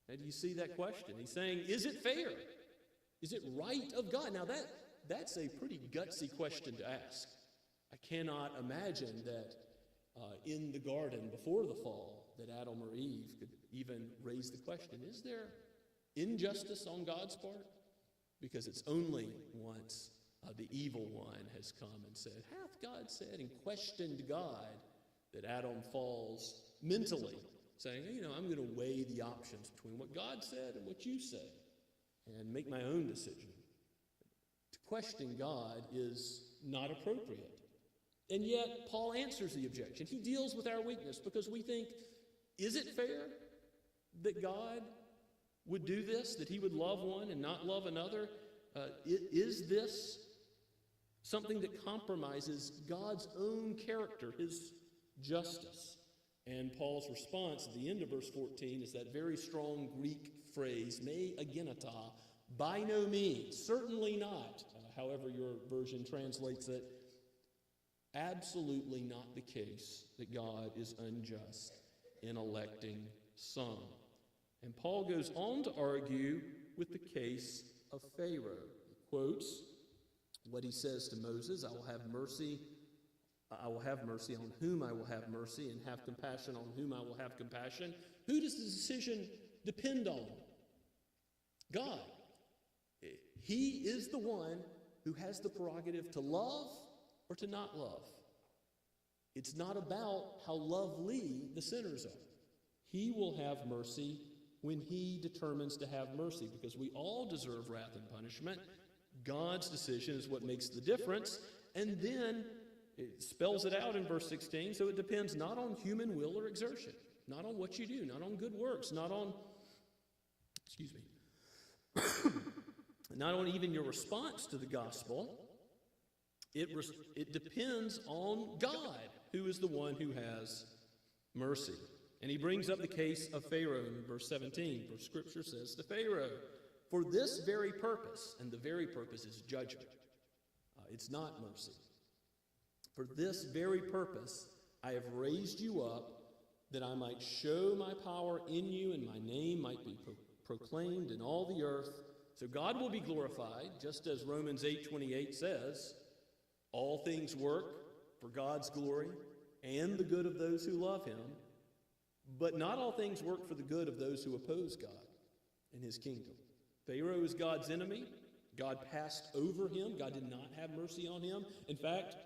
Now, do you see that question? He's saying, is it fair? Is it right of God? Now, that's a pretty gutsy question to ask. I cannot imagine that in the garden before the fall that Adam or Eve could even raise the question, is there injustice on God's part? Because it's only once the evil one has come and said, hath God said, and questioned God, that Adam falls mentally, saying, I'm going to weigh the options between what God said and what you say and make my own decision. To question God is not appropriate. And yet, Paul answers the objection. He deals with our weakness because we think, is it fair that God would do this, that he would love one and not love another? Is this something that compromises God's own character, his justice? And Paul's response at the end of verse 14 is that very strong Greek phrase, me agenata, by no means, certainly not, however your version translates it. Absolutely not the case that God is unjust in electing some. And Paul goes on to argue with the case of Pharaoh. He quotes what he says to Moses, I will have mercy on whom I will have mercy, and have compassion on whom I will have compassion. Who does the decision depend on? God. He is the one who has the prerogative to love or to not love. It's not about how lovely the sinners are. He will have mercy when he determines to have mercy, because we all deserve wrath and punishment. God's decision is what makes the difference, and then it spells it out in verse 16, so it depends not on human will or exertion, not on what you do, not on good works, not on not on even your response to the gospel, It depends on God, who is the one who has mercy. And he brings up the case of Pharaoh in verse 17, where Scripture says to Pharaoh, for this very purpose, and the very purpose is judgment. It's not mercy. For this very purpose I have raised you up, that I might show my power in you, and my name might be proclaimed in all the earth. So God will be glorified, just as Romans 8:28 says, all things work for God's glory and the good of those who love him, but not all things work for the good of those who oppose God and his kingdom. Pharaoh is God's enemy. God passed over him. God did not have mercy on him. In fact,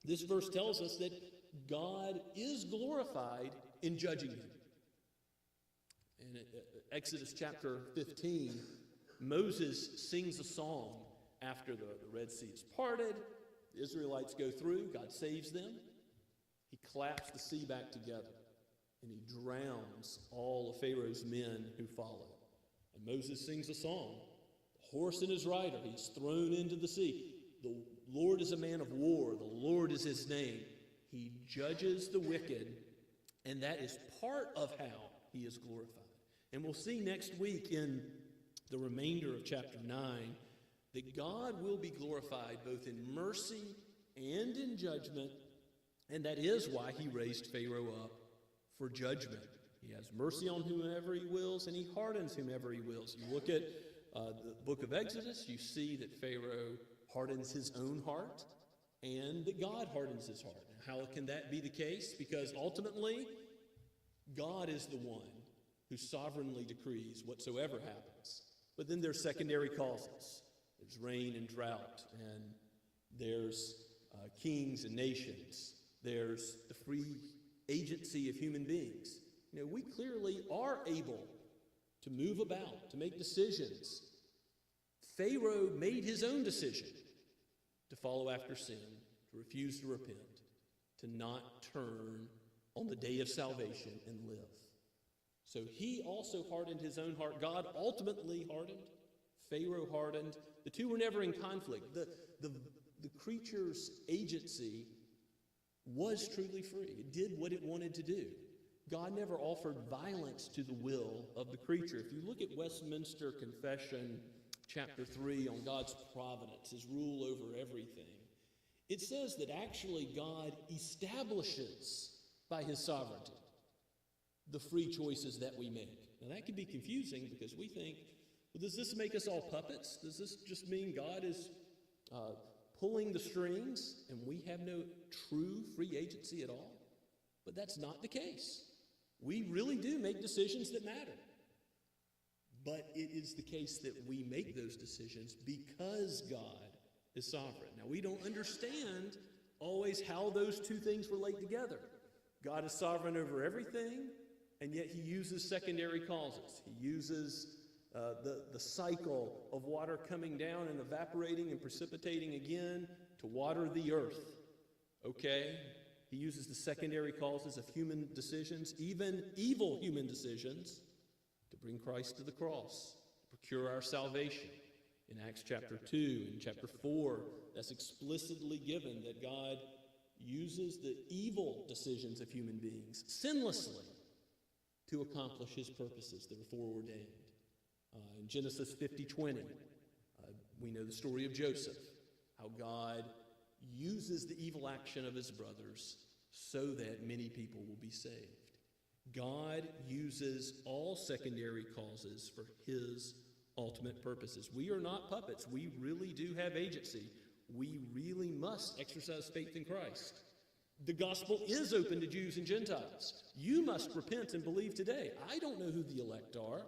this verse tells us that God is glorified in judging him. In Exodus chapter 15, Moses sings a song after the Red Sea is parted. The Israelites go through. God saves them. He claps the sea back together, and he drowns all of Pharaoh's men who follow. And Moses sings a song. The horse and his rider, he's thrown into the sea. The Lord is a man of war. The Lord is his name. He judges the wicked, and that is part of how he is glorified. And we'll see next week in the remainder of chapter 9 that God will be glorified both in mercy and in judgment, and that is why he raised Pharaoh up for judgment. He has mercy on whomever he wills, and he hardens whomever he wills. You look at the book of Exodus, you see that Pharaoh hardens his own heart, and that God hardens his heart. Now, how can that be the case? Because ultimately, God is the one who sovereignly decrees whatsoever happens. But then there's secondary causes. There's rain and drought, and there's kings and nations. There's the free agency of human beings. You know, we clearly are able to move about, to make decisions. Pharaoh made his own decision to follow after sin, to refuse to repent, to not turn on the day of salvation and live. So he also hardened his own heart. God ultimately hardened. Pharaoh hardened. The two were never in conflict. The creature's agency was truly free. It did what it wanted to do. God never offered violence to the will of the creature. If you look at Westminster Confession, chapter 3, on God's providence, his rule over everything, it says that actually God establishes by his sovereignty the free choices that we make. Now that can be confusing because we think, well, does this make us all puppets? Does this just mean God is pulling the strings and we have no true free agency at all? But that's not the case. We really do make decisions that matter. But it is the case that we make those decisions because God is sovereign. Now, we don't understand always how those two things relate together. God is sovereign over everything, and yet he uses secondary causes. He uses the cycle of water coming down and evaporating and precipitating again to water the earth. Okay? He uses the secondary causes of human decisions, even evil human decisions, to bring Christ to the cross, to procure our salvation. In Acts chapter 2 and chapter 4, that's explicitly given that God uses the evil decisions of human beings sinlessly to accomplish his purposes that are foreordained. In Genesis 50:20, we know the story of Joseph, how God uses the evil action of his brothers so that many people will be saved. God uses all secondary causes for his ultimate purposes. We are not puppets. We really do have agency. We really must exercise faith in Christ. The gospel is open to Jews and Gentiles. You must repent and believe today. I don't know who the elect are.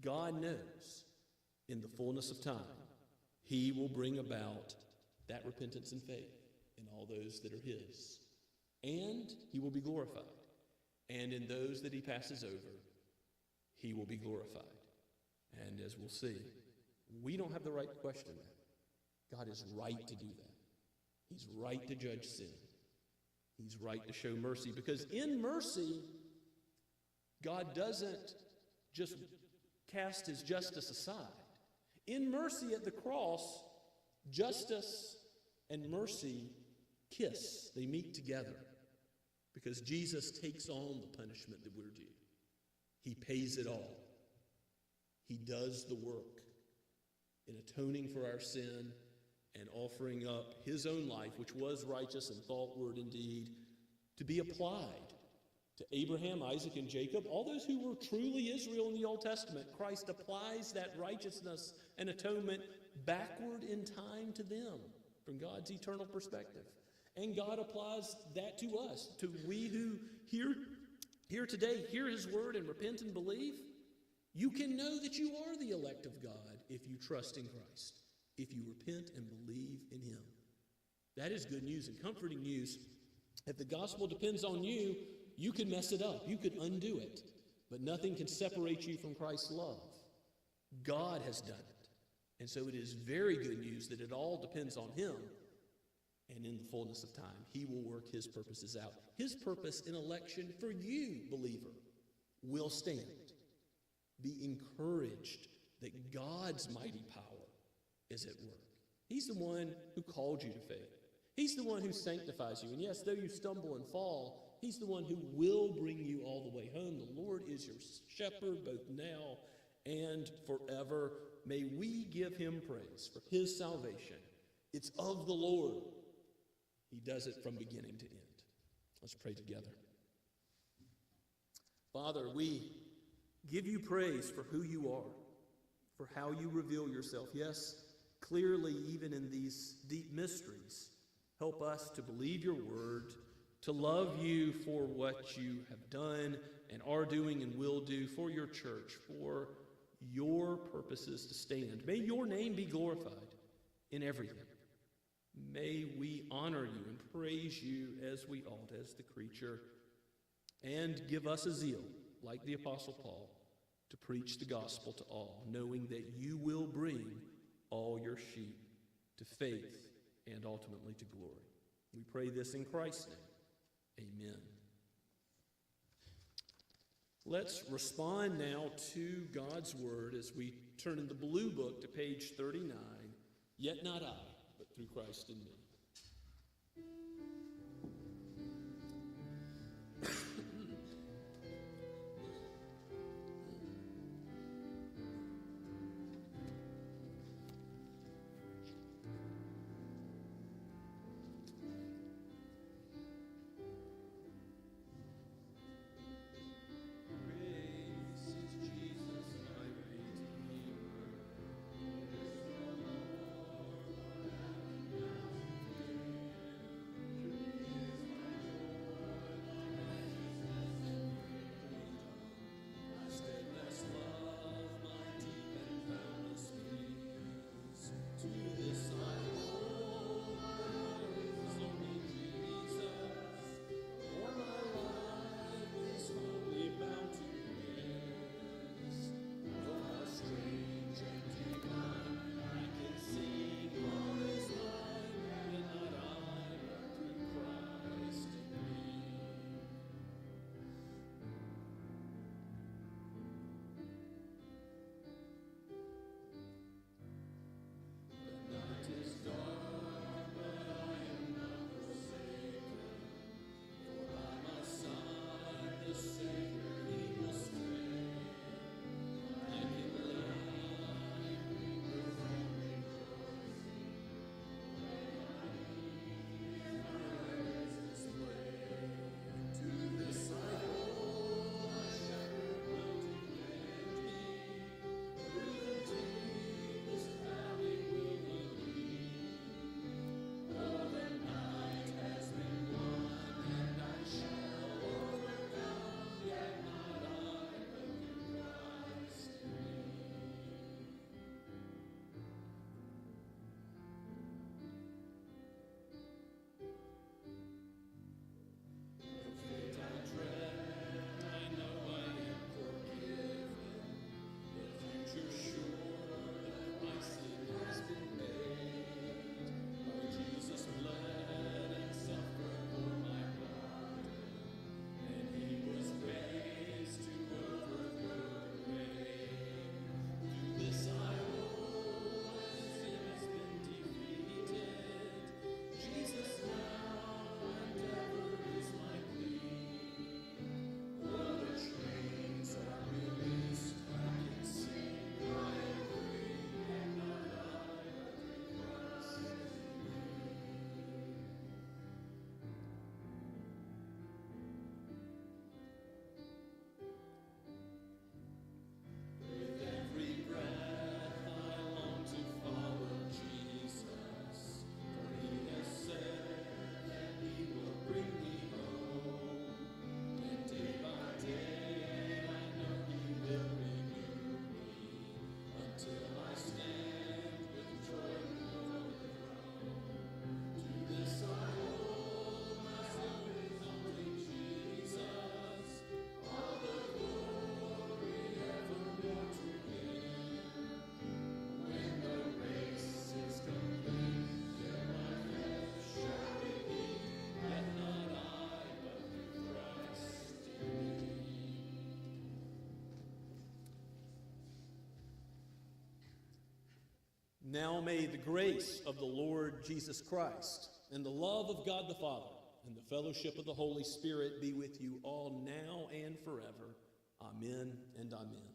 God knows. In the fullness of time, he will bring about that repentance and faith in all those that are his. And he will be glorified. And in those that he passes over, he will be glorified. And as we'll see, we don't have the right to question that. God is right to do that. He's right to judge sin. He's right to show mercy. Because in mercy, God doesn't just cast his justice aside. In mercy at the cross, justice and mercy kiss. They meet together because Jesus takes on the punishment that we're due. He pays it all. He does the work in atoning for our sin and offering up his own life, which was righteous in thought, word, and deed, to be applied to Abraham, Isaac, and Jacob, all those who were truly Israel in the Old Testament. Christ applies that righteousness and atonement backward in time to them from God's eternal perspective. And God applies that to us, to we who here today, hear his word and repent and believe. You can know that you are the elect of God if you trust in Christ, if you repent and believe in him. That is good news and comforting news. If the gospel depends on you, you could mess it up. You could undo it. But nothing can separate you from Christ's love. God has done it. And so it is very good news that it all depends on him. And in the fullness of time, he will work his purposes out. His purpose in election for you, believer, will stand. Be encouraged that God's mighty power is at work. He's the one who called you to faith. He's the one who sanctifies you. And yes, though you stumble and fall, he's the one who will bring you all the way home. The Lord is your shepherd both now and forever. May we give him praise for his salvation. It's of the Lord. He does it from beginning to end. Let's pray together. Father, we give you praise for who you are, for how you reveal yourself. Yes, clearly, even in these deep mysteries, help us to believe your word, to love you for what you have done and are doing and will do for your church, for your purposes to stand. May your name be glorified in everything. May we honor you and praise you as we ought, as the creature, and give us a zeal, like the Apostle Paul, to preach the gospel to all, knowing that you will bring all your sheep to faith and ultimately to glory. We pray this in Christ's name. Amen. Let's respond now to God's word as we turn in the blue book to page 39. Yet not I, but through Christ in me. Now may the grace of the Lord Jesus Christ and the love of God the Father and the fellowship of the Holy Spirit be with you all now and forever. Amen and amen.